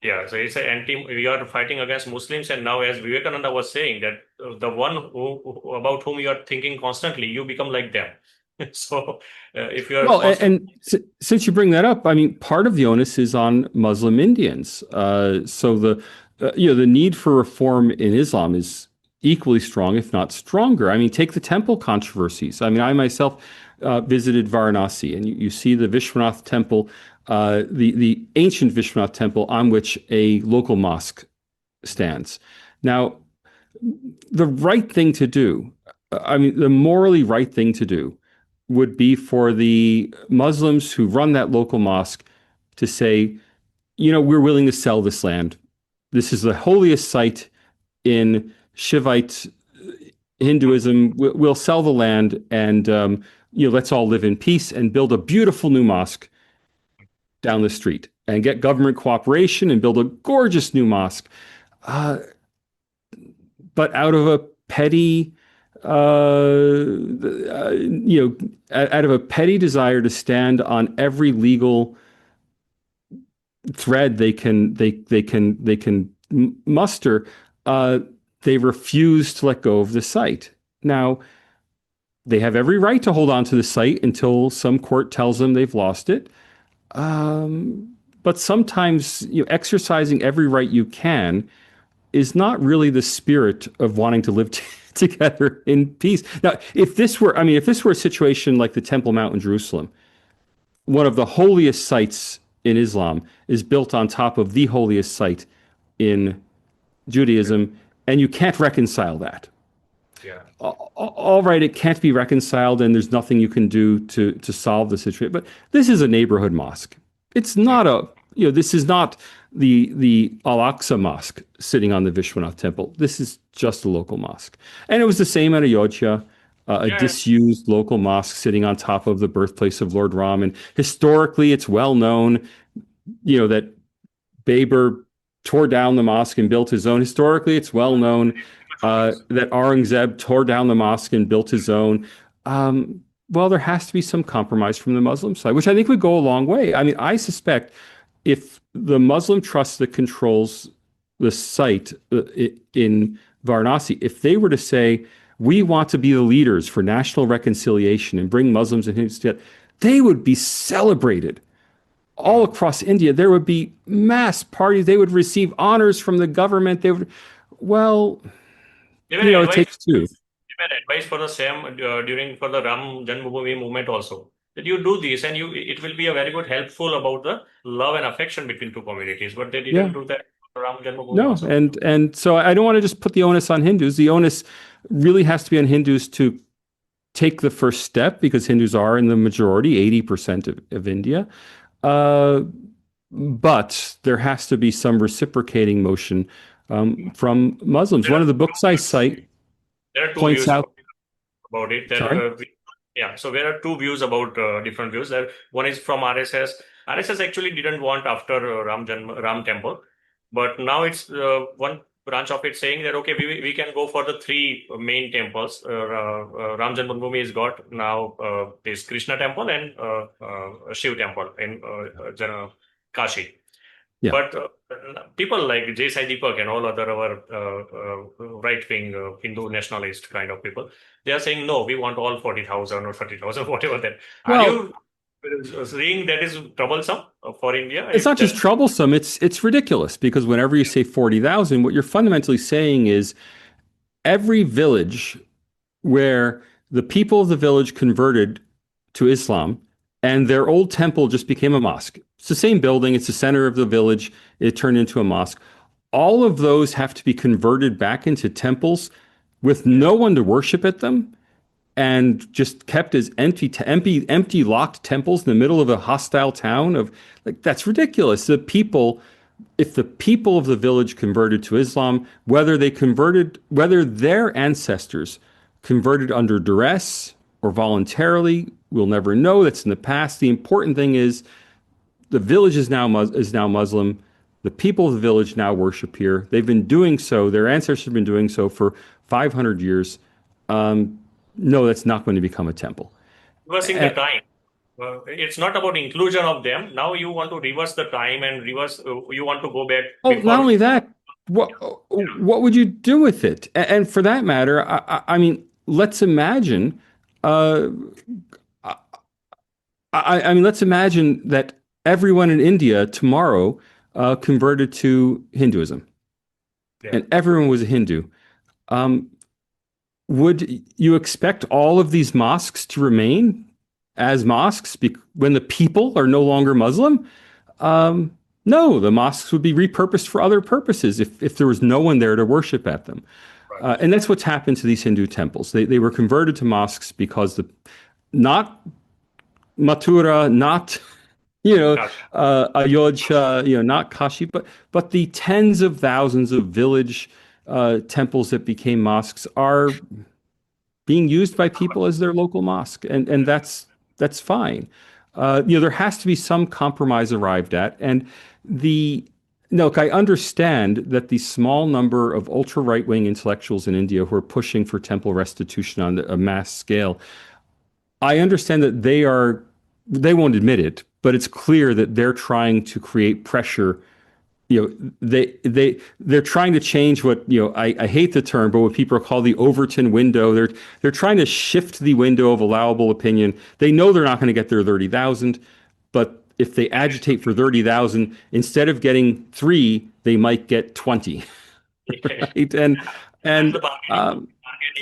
yeah, so it's an anti. We are fighting against Muslims, and now as Vivekananda was saying that the one about whom you are thinking constantly, you become like them. So if you are Well, constantly, since you bring that up, I mean, part of the onus is on Muslim Indians. So the need for reform in Islam is equally strong, if not stronger. I mean, take the temple controversies. I mean, I myself visited Varanasi, and you see the Vishwanath temple, the ancient Vishwanath temple on which a local mosque stands. Now, the right thing to do, I mean, the morally right thing to do would be for the Muslims who run that local mosque to say, we're willing to sell this land. This is the holiest site in Shivite Hinduism. We'll sell the land and, let's all live in peace and build a beautiful new mosque down the street and get government cooperation and build a gorgeous new mosque. But out of a petty, out of a petty desire to stand on every legal thread they can muster, they refuse to let go of the site. Now, they have every right to hold on to the site until some court tells them they've lost it. But sometimes exercising every right you can is not really the spirit of wanting to live together in peace. Now, if this were a situation like the Temple Mount in Jerusalem, one of the holiest sites in Islam is built on top of the holiest site in Judaism, and you can't reconcile that. Yeah. All right, it can't be reconciled, and there's nothing you can do to solve the situation. But this is a neighborhood mosque. It's not a this is not the Al-Aqsa Mosque sitting on the Vishwanath Temple. This is just a local mosque, and it was the same at Ayodhya, a Yeah. disused local mosque sitting on top of the birthplace of Lord Ram. And historically, it's well known, that Babur tore down the mosque and built his own. Historically, it's well known that Aurangzeb tore down the mosque and built his own. Well, there has to be some compromise from the Muslim side, which I think would go a long way. I mean, I suspect if the Muslim trust that controls the site in Varanasi, if they were to say, we want to be the leaders for national reconciliation and bring Muslims and Hindus together, they would be celebrated all across India. There would be mass parties. They would receive honors from the government. They would, well, Even it advice, takes two. even advice for the same during for the Ram Janmabhoomi movement also, that you do this and it will be a very good helpful about the love and affection between two communities. But they Yeah. didn't do that for Ram Janmabhoomi No, also. and so I don't want to just put the onus on Hindus. The onus really has to be on Hindus to take the first step, because Hindus are in the majority, 80% of India. But there has to be some reciprocating motion from Muslims. One of the books I cite There are two points views out. about it. That Sorry? yeah, so there are two views about different views. There, one is from RSS. RSS actually didn't want after Ram Temple, but now it's one branch of it saying that okay, we can go for the three main temples. Ram Janmabhoomi is got now this Krishna temple and Shiv temple in Kashi. Yeah. But people like J. Sai Deepak and all other our right-wing Hindu nationalist kind of people, they are saying, no, we want all 40,000 or 30,000, whatever that. Are Well, you saying that is troublesome for India? it's If not just that, troublesome, it's ridiculous, because whenever you say 40,000, what you're fundamentally saying is every village where the people of the village converted to Islam and their old temple just became a mosque. It's the same building, it's the center of the village, it turned into a mosque. All of those have to be converted back into temples with no one to worship at them, and just kept as empty locked temples in the middle of a hostile town. Of like, that's ridiculous. If the people of the village converted to Islam, whether their ancestors converted under duress or voluntarily, we'll never know. That's in the past. The important thing is the village is now Muslim. The people of the village now worship here. They've been doing so. Their ancestors have been doing so for 500 years. No, that's not going to become a temple. reversing the time. It's not about inclusion of them. Now you want to reverse the time and reverse. You want to go back Oh, not before. only that, what would you do with it? And for that matter, I mean, let's imagine. I mean, let's imagine that everyone in India tomorrow converted to Hinduism, Yeah. and everyone was a Hindu. Would you expect all of these mosques to remain as mosques when the people are no longer Muslim? No, the mosques would be repurposed for other purposes if there was no one there to worship at them. Right. And that's what's happened to these Hindu temples. They were converted to mosques because not Mathura, not Ayodhya, not Kashi, but the tens of thousands of village temples that became mosques are being used by people as their local mosque, and that's fine. There has to be some compromise arrived at, and look, I understand that the small number of ultra right-wing intellectuals in India who are pushing for temple restitution on a mass scale, I understand that they won't admit it, but it's clear that they're trying to create pressure. They're trying to change what, I hate the term, but what people call the Overton window. They're trying to shift the window of allowable opinion. They know they're not going to get their 30,000, but if they agitate for 30,000, instead of getting 3, they might get 20. Right? And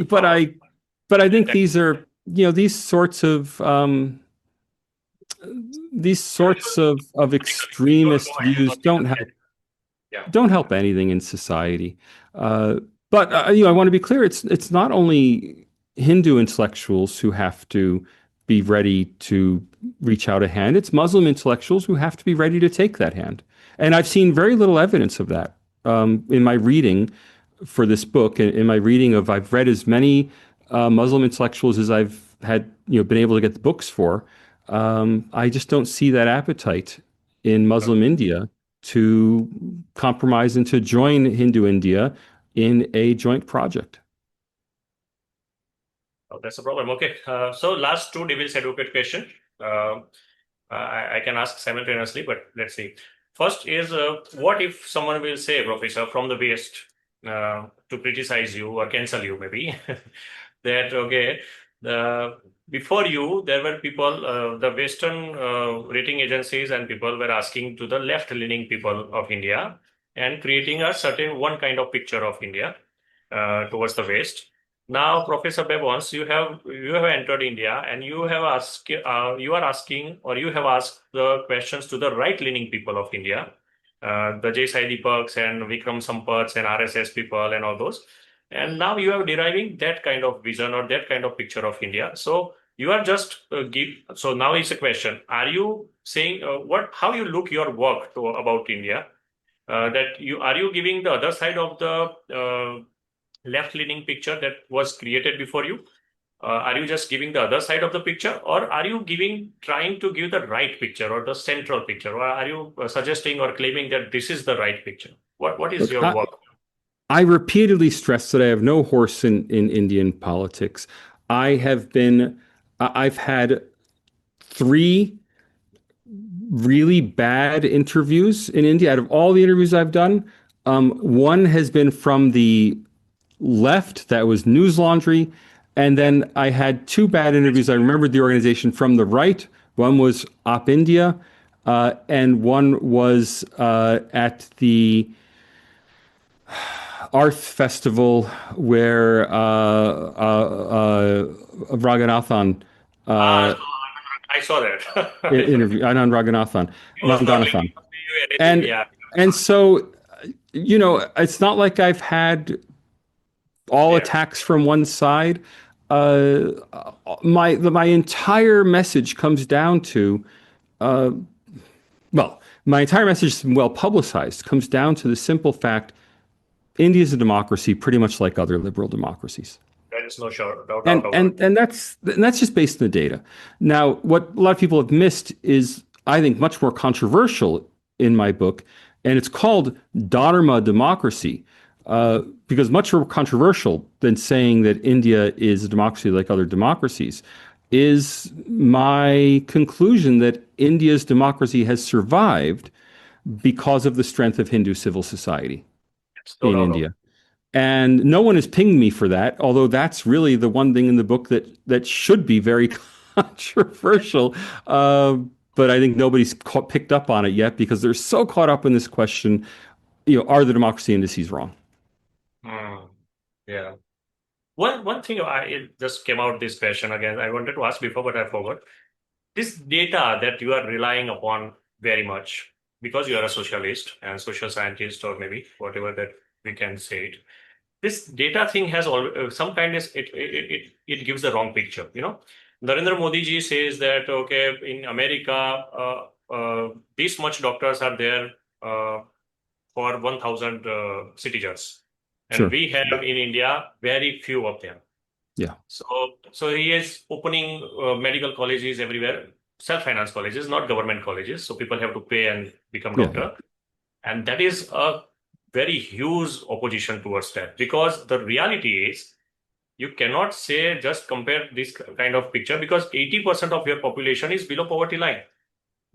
but I think these are, these sorts of extremist views don't help anything in society. But I want to be clear. It's not only Hindu intellectuals who have to be ready to reach out a hand. It's Muslim intellectuals who have to be ready to take that hand. And I've seen very little evidence of that in my reading for this book. In my reading of, I've read as many Muslim intellectuals as I've had, been able to get the books for. I just don't see that appetite in Muslim India to compromise and to join Hindu India in a joint project. Oh, that's a problem. Okay. So last two devil's advocate question. I can ask simultaneously, but let's see. First is, what if someone will say, Professor, from the West, to criticize you or cancel you, maybe, that, okay, before you, there were people, the Western rating agencies and people were asking to the left-leaning people of India and creating a certain one kind of picture of India towards the West. Now, Professor Babones, you have entered India and you have asked the questions to the right-leaning people of India, the Jai Sai Deepaks and Vikram Sampaths and RSS people and all those. And now you are deriving that kind of vision or that kind of picture of India. So you are just So now it's a question: are you saying how you look your work about India? Are you giving the other side of the left-leaning picture that was created before you? Are you just giving the other side of the picture, or are you trying to give the right picture or the central picture, or are you suggesting or claiming that this is the right picture? What is Look, your work? I repeatedly stress that I have no horse in Indian politics. I've had 3 really bad interviews in India. Out of all the interviews I've done, one has been from the left, that was News Laundry. And then I had 2 bad interviews. I remembered the organization from the right. One was Op India, and one was at the Art Festival where Raghunathan I saw that. interview Anand Raghunathan, He was not linking Ranganathan. to you anything. And Yeah. so, it's not like I've had all Yeah. attacks from one side. My entire message comes down to, my entire message is well publicized, comes down to the simple fact: India is a democracy, pretty much like other liberal democracies. There is no doubt And about it. and that's just based on the data. Now, what a lot of people have missed is, I think, much more controversial in my book, and it's called Dharma Democracy, because much more controversial than saying that India is a democracy like other democracies is my conclusion that India's democracy has survived because of the strength of Hindu civil society No in doubt about India. And no one has pinged me for that, although that's really the one thing in the book that should be very controversial. But I think nobody's picked up on it yet because they're so caught up in this question, are the democracy indices wrong? it. Yeah. One thing, it just came out this question again. I wanted to ask before, but I forgot. This data that you are relying upon very much, because you are a socialist and social scientist, or maybe whatever that we can say it. This data thing has some kind of it gives the wrong picture. Narendra Modi ji says that, okay, in America, this much doctors are there for 1,000 citizens, and Sure. we have in India very few of them. Yeah. So he is opening medical colleges everywhere, self-finance colleges, not government colleges. So people have to pay and become Yeah. doctor, and that is a very huge opposition towards that, because the reality is you cannot say just compare this kind of picture, because 80% of your population is below poverty line.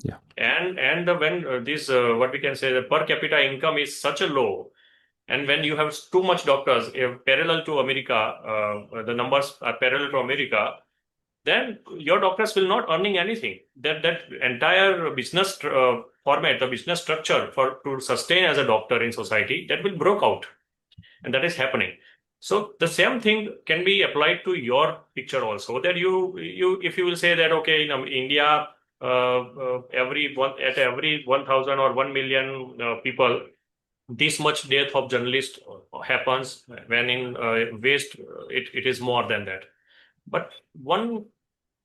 Yeah. And when this what we can say, the per capita income is such a low, and when you have too much doctors, parallel to America, the numbers are parallel to America, then your doctors will not earning anything. That entire business format, the business structure to sustain as a doctor in society, that will broke out, and that is happening. So the same thing can be applied to your picture also. That if you will say that, okay, in India, every 1,000 or 1 million people, this much death of journalists happens, when in West it is more than that. But one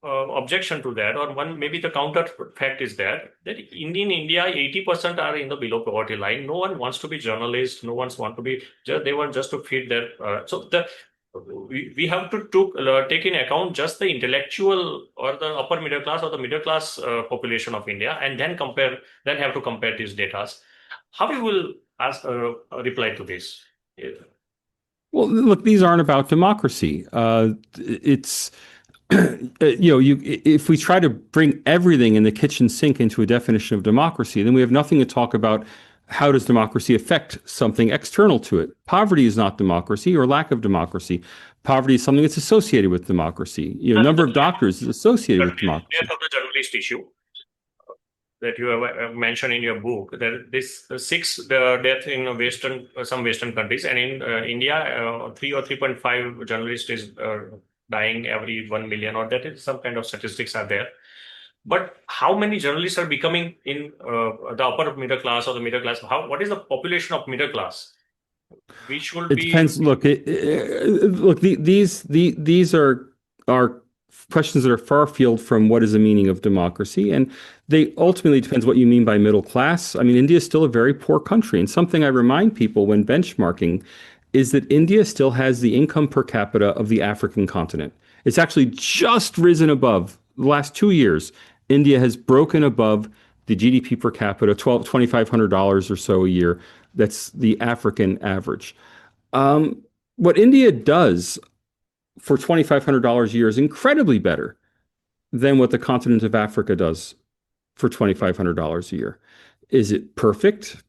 objection to that, or one maybe the counter fact is that in India, 80% are in the below poverty line. No one wants to be journalist. No one wants to be. They want just to feed their. So we have to take in account just the intellectual or the upper middle class or the middle class population of India, and then have to compare these data. How you will reply to this? Well, look, these aren't about democracy. It's if we try to bring everything in the kitchen sink into a definition of democracy, then we have nothing to talk about. How does democracy affect something external to it? Poverty is not democracy, or lack of democracy. Poverty is something that's associated with democracy. Number of doctors is associated with democracy. Death of the journalist issue that you have mentioned in your book, that this six death in some Western countries, and in India, 3 or 3.5 journalists is dying every 1 million, or that is some kind of statistics are there. But how many journalists are becoming in the upper middle class or the middle class? What is the population of middle class? We should It depends. Look, these are questions that are far afield from what is the meaning of democracy, and they ultimately depends what you mean by middle class. I mean, India is still a very poor country, and something I remind people when benchmarking is that India still has the income per capita of the African continent. It's actually just risen above the last 2 years. India has broken above the GDP per capita, $2,500 or so a year. That's the African average. What India does for $2,500 a year is incredibly better than what the continent of Africa does for $2,500 a year. Is it perfect?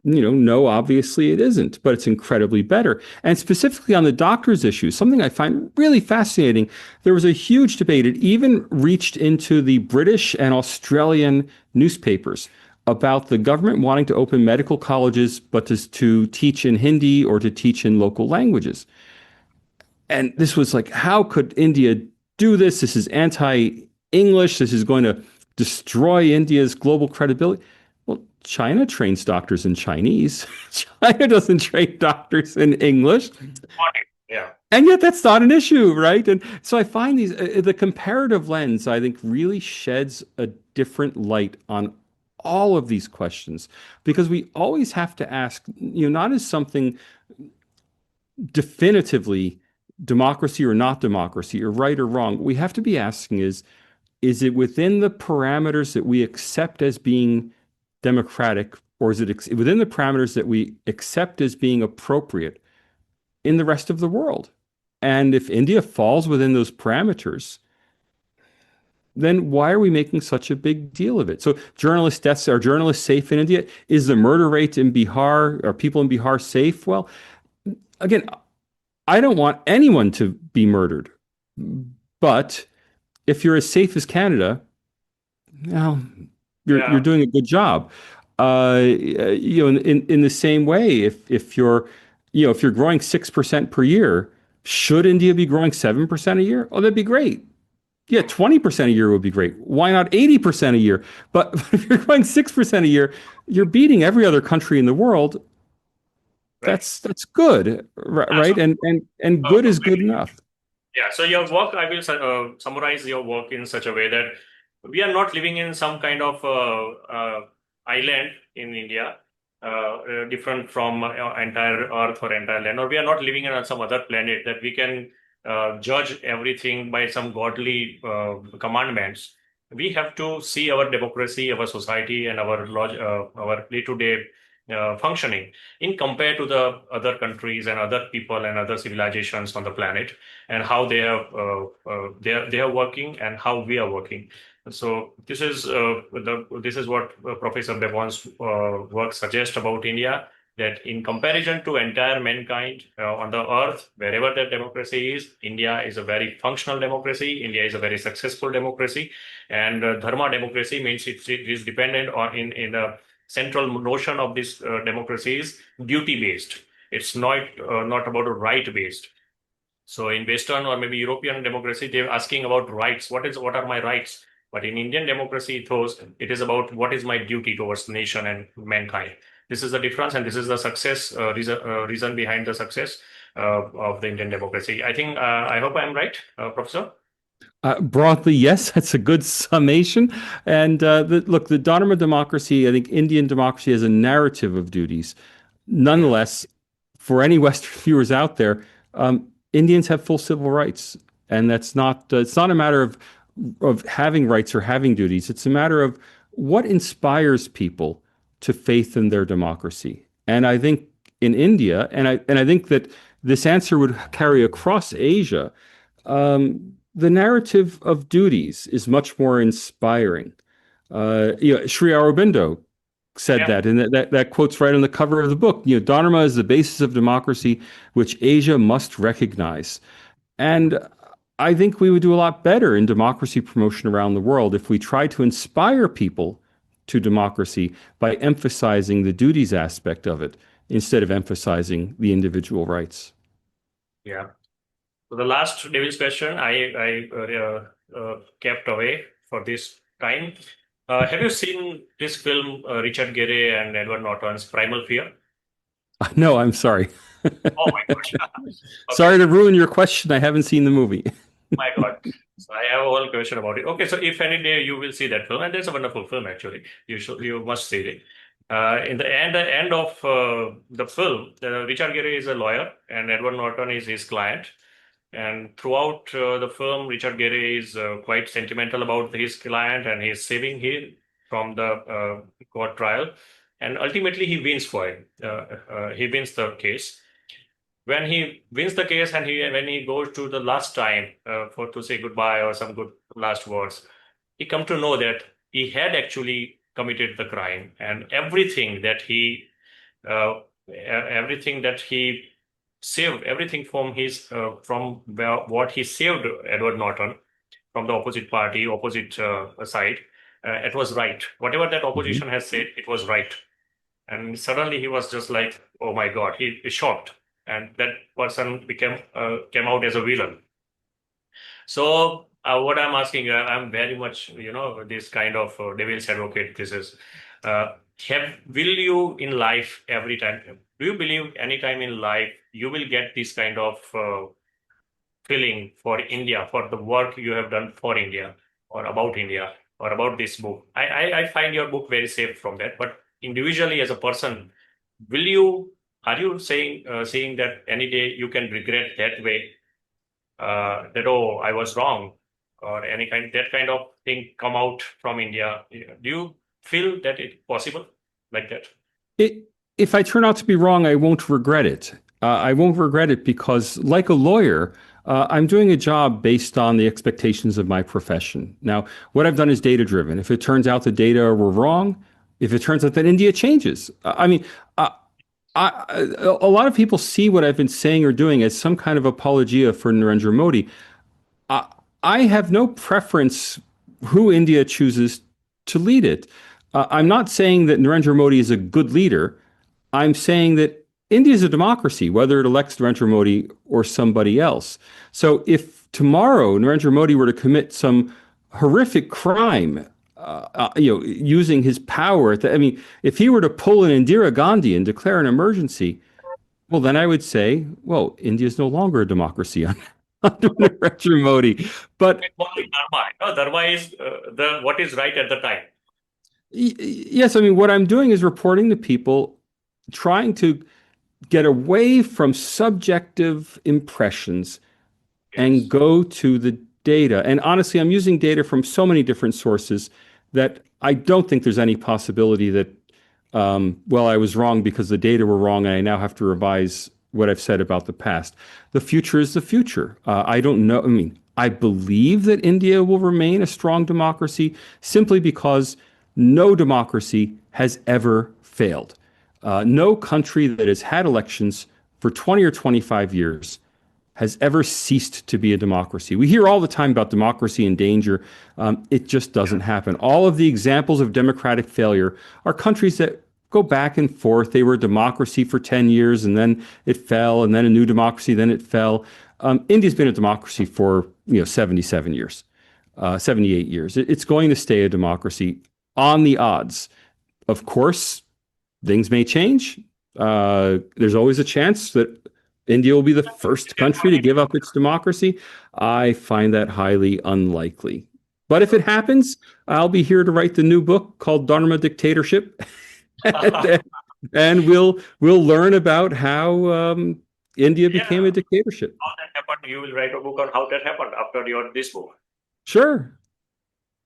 No, obviously it isn't, but it's incredibly better. And specifically on the doctors' issue, something I find really fascinating, there was a huge debate. It even reached into the British and Australian newspapers about the government wanting to open medical colleges, but to teach in Hindi or to teach in local languages. And this was like, how could India do this? This is anti-English. This is going to destroy India's global credibility. Well, China trains doctors in Chinese. China doesn't train doctors in English. Yeah. And yet that's not an issue, right? And so I find the comparative lens, I think, really sheds a different light on all of these questions, because we always have to ask, not as something definitively democracy or not democracy, or right or wrong. What we have to be asking is it within the parameters that we accept as being democratic, or is it within the parameters that we accept as being appropriate in the rest of the world? And if India falls within those parameters, then why are we making such a big deal of it? So journalist deaths, are journalists safe in India? Is the murder rate in Bihar, are people in Bihar safe? Well, again, I don't want anyone to be murdered. But if you're as safe as Canada, well, you're doing a good job. In the same way, if you're growing 6% per year, should India be growing 7% a year? Oh, that'd be great. Yeah, 20% a year would be great. Why not 80% a year? But if you're growing 6% a year, you're beating every other country in the world. That's good, right? And good is good enough. Yeah. So your work, I will summarize your work in such a way that we are not living in some kind of island in India, different from entire Earth or entire land, or we are not living on some other planet that we can judge everything by some godly commandments. We have to see our democracy, our society, and our day-to-day functioning in compared to the other countries and other people and other civilizations on the planet, and how they are working and how we are working. So this is what Professor Babones' work suggests about India, that in comparison to entire mankind on the earth, wherever that democracy is, India is a very functional democracy. India is a very successful democracy, and Dharma Democracy means it is dependent on in the central notion of this democracy is duty based. It's not about a right based. So in Western or maybe European democracy, they're asking about rights. What are my rights? But in Indian democracy ethos, it is about what is my duty towards nation and mankind. This is the difference, and this is the success reason behind the success of the Indian democracy. I think I hope I'm right, Professor. Broadly, yes, that's a good summation. And look, the Dharma Democracy, I think Indian democracy has a narrative of duties. Yeah, Nonetheless, for any Western viewers out there, Indians have full civil rights, and that's not it's not a matter of having rights or having duties. It's a matter of what inspires people to faith in their democracy. And I think in India, and I think that this answer would carry across Asia. The narrative of duties is much more inspiring. Sri Aurobindo said yeah, that, and that quote's right on the cover of the book. Dharma is the basis of democracy, which Asia must recognize. And I think we would do a lot better in democracy promotion around the world if we tried to inspire people to democracy by emphasizing the duties aspect of it instead of emphasizing the individual rights. yeah. So the last devil's question I kept away for this time. Have you seen this film, Richard Gere and Edward Norton's Primal Fear? No, I'm sorry. Oh my gosh. Okay. Sorry to ruin your question. I haven't seen the movie. My God. So I have a whole question about it. Okay, so if any day you will see that film, and it's a wonderful film actually, you must see it. In the end of the film, Richard Gere is a lawyer, and Edward Norton is his client. And throughout the film, Richard Gere is quite sentimental about his client, and he's saving him from the court trial. And ultimately, he wins for him. He wins the case. When he wins the case, and when he goes to the last time for to say goodbye or some good last words, he come to know that he had actually committed the crime, and everything that he saved, everything from what he saved Edward Norton from the opposite party, opposite side, it was right. Whatever that Mhm. opposition has said, it was right. And suddenly he was just like, oh my God, he is shocked. And that person came out as a villain. So what I'm asking, I'm very much, this kind of devil's advocate. This is, will you in life every time? Do you believe anytime in life you will get this kind of feeling for India, for the work you have done for India, or about India, or about this book? I find your book very safe from that. But individually as a person, will you? Are you saying that any day you can regret that way? That, oh, I was wrong, or that kind of thing come out from India. Do you feel that it's possible like that? If I turn out to be wrong, I won't regret it. I won't regret it because, like a lawyer, I'm doing a job based on the expectations of my profession. Now, what I've done is data driven. If it turns out the data were wrong, if it turns out that India changes, a lot of people see what I've been saying or doing as some kind of apologia for Narendra Modi. I, I have no preference who India chooses to lead it. I'm not saying that Narendra Modi is a good leader. I'm saying that India is a democracy, whether it elects Narendra Modi or somebody else. So if tomorrow Narendra Modi were to commit some horrific crime, using his power, if he were to pull an Indira Gandhi and declare an emergency, well, then I would say, well, India is no longer a democracy under Narendra Modi. But It's only dharma. No, dharma is the what is right at the time. yes, what I'm doing is reporting to people, trying to get away from subjective impressions and Yes. go to the data. And honestly, I'm using data from so many different sources that I don't think there's any possibility that, I was wrong because the data were wrong and I now have to revise what I've said about the past. The future is the future. I don't know. I believe that India will remain a strong democracy simply because no democracy has ever failed. No country that has had elections for 20 or 25 years has ever ceased to be a democracy. We hear all the time about democracy in danger. It just doesn't happen. All of the examples of democratic failure are countries that go back and forth. They were a democracy for 10 years and then it fell, and then a new democracy, then it fell. India's been a democracy for 77 years, 78 years. It's going to stay a democracy on the odds. Of course, things may change. There's always a chance that India will be the first country to give up its democracy. I find that highly unlikely. But if it happens, I'll be here to write the new book called Dharma Dictatorship, and we'll learn about how India became a Yeah, dictatorship. how that happened. You will write a book on how that happened after your this book. Sure,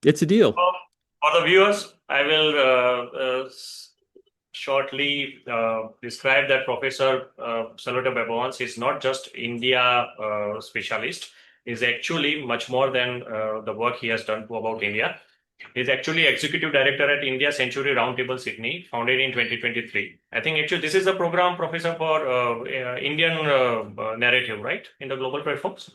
it's a deal. For the viewers, I will shortly describe that Professor Salvatore Babones is not just India specialist. He's actually much more than the work he has done about India. He's actually executive director at India Century Roundtable Sydney, founded in 2023. I think actually this is a program, Professor, for Indian narrative, right, in the global platforms.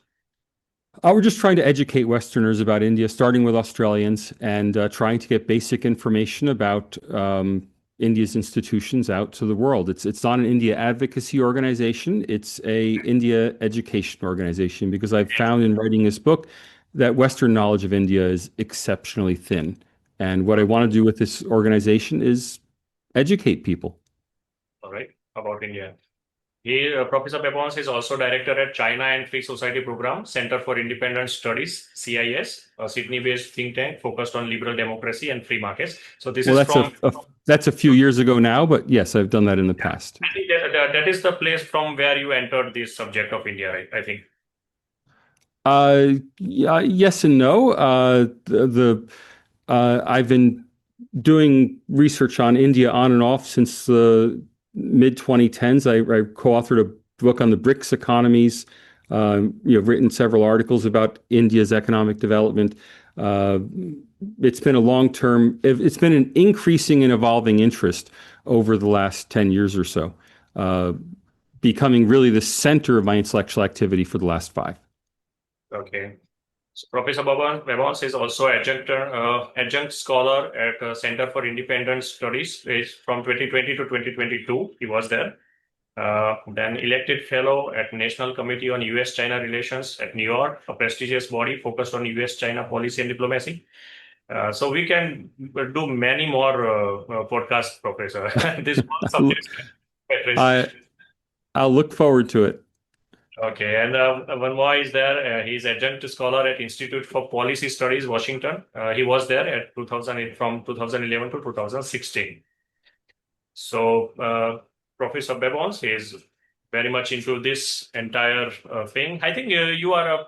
We're just trying to educate Westerners about India, starting with Australians, and trying to get basic information about India's institutions out to the world. It's not an India advocacy organization. It's a India education organization, because I've found in writing this book that Western knowledge of India is exceptionally thin. And what I want to do with this organization is educate people. All right, about India. Professor Babones is also director at China and Free Society Program, Center for Independent Studies, CIS, a Sydney-based think tank focused on liberal democracy and free markets. So this Well, is from. that's a few years ago now, but yes, I've done that in the past. I think that is the place from where you entered this subject of India, right? I think. Yeah, yes and no. I've been doing research on India on and off since the mid 2010s. I co-authored a book on the BRICS economies. Written several articles about India's economic development. It's been it's been an increasing and evolving interest over the last 10 years or so, becoming really the center of my intellectual activity for the last 5. Okay. So Professor Babones is also adjunct scholar at Center for Independent Studies. From 2020 to 2022, he was there. Then elected fellow at National Committee on U.S.-China Relations at New York, a prestigious body focused on U.S.-China policy and diplomacy. So we can do many more podcasts, Professor. This one subject. I'll look forward to it. Okay, and one more is there. He's adjunct scholar at Institute for Policy Studies, Washington. He was there at 2008, from 2011 to 2016. So Professor Babones is very much into this entire thing. I think you are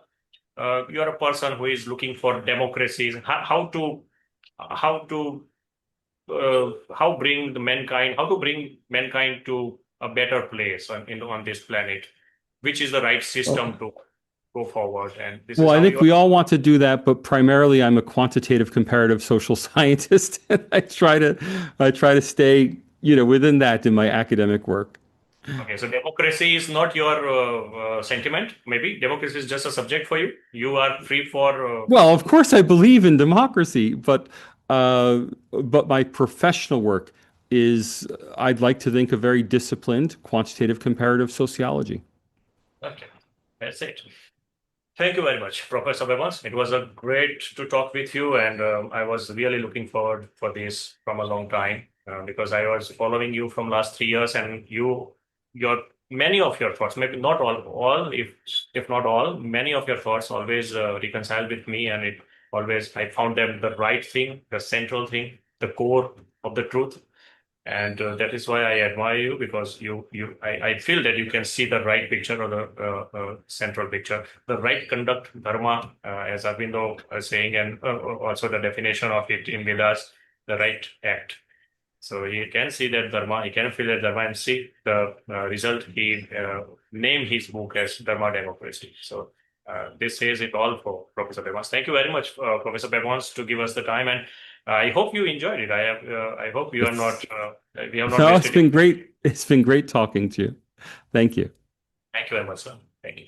a person who is looking for democracies, how to bring mankind to a better place on this planet, which is the right system to go forward. And this well, is I think we all want to do that, but primarily I'm a quantitative comparative social scientist. And I try to stay, within that in my academic work. Okay, so democracy is not your sentiment. Maybe democracy is just a subject for you. You are free for. Well, of course, I believe in democracy, but my professional work is, I'd like to think, a very disciplined quantitative comparative sociology. Okay, that's it. Thank you very much, Professor Babones. It was a great to talk with you, and I was really looking forward for this from a long time because I was following you from last 3 years, and many of your thoughts, maybe not all, if not all, many of your thoughts always reconcile with me, and I found them the right thing, the central thing, the core of the truth. And that is why I admire you, because I feel that you can see the right picture, or the central picture, the right conduct, dharma, as Arvindo was saying, and also the definition of it in Vedas, the right act. So he can see that dharma, he can feel that dharma, and see the result. He named his book as Dharma Democracy. So this says it all for Professor Babones. Thank you very much, Professor Babones, to give us the time, and I hope you enjoyed it. I hope you are not. We have not. No, it's been great. It's been great talking to you. Thank you. Thank you very much, sir. Thank you.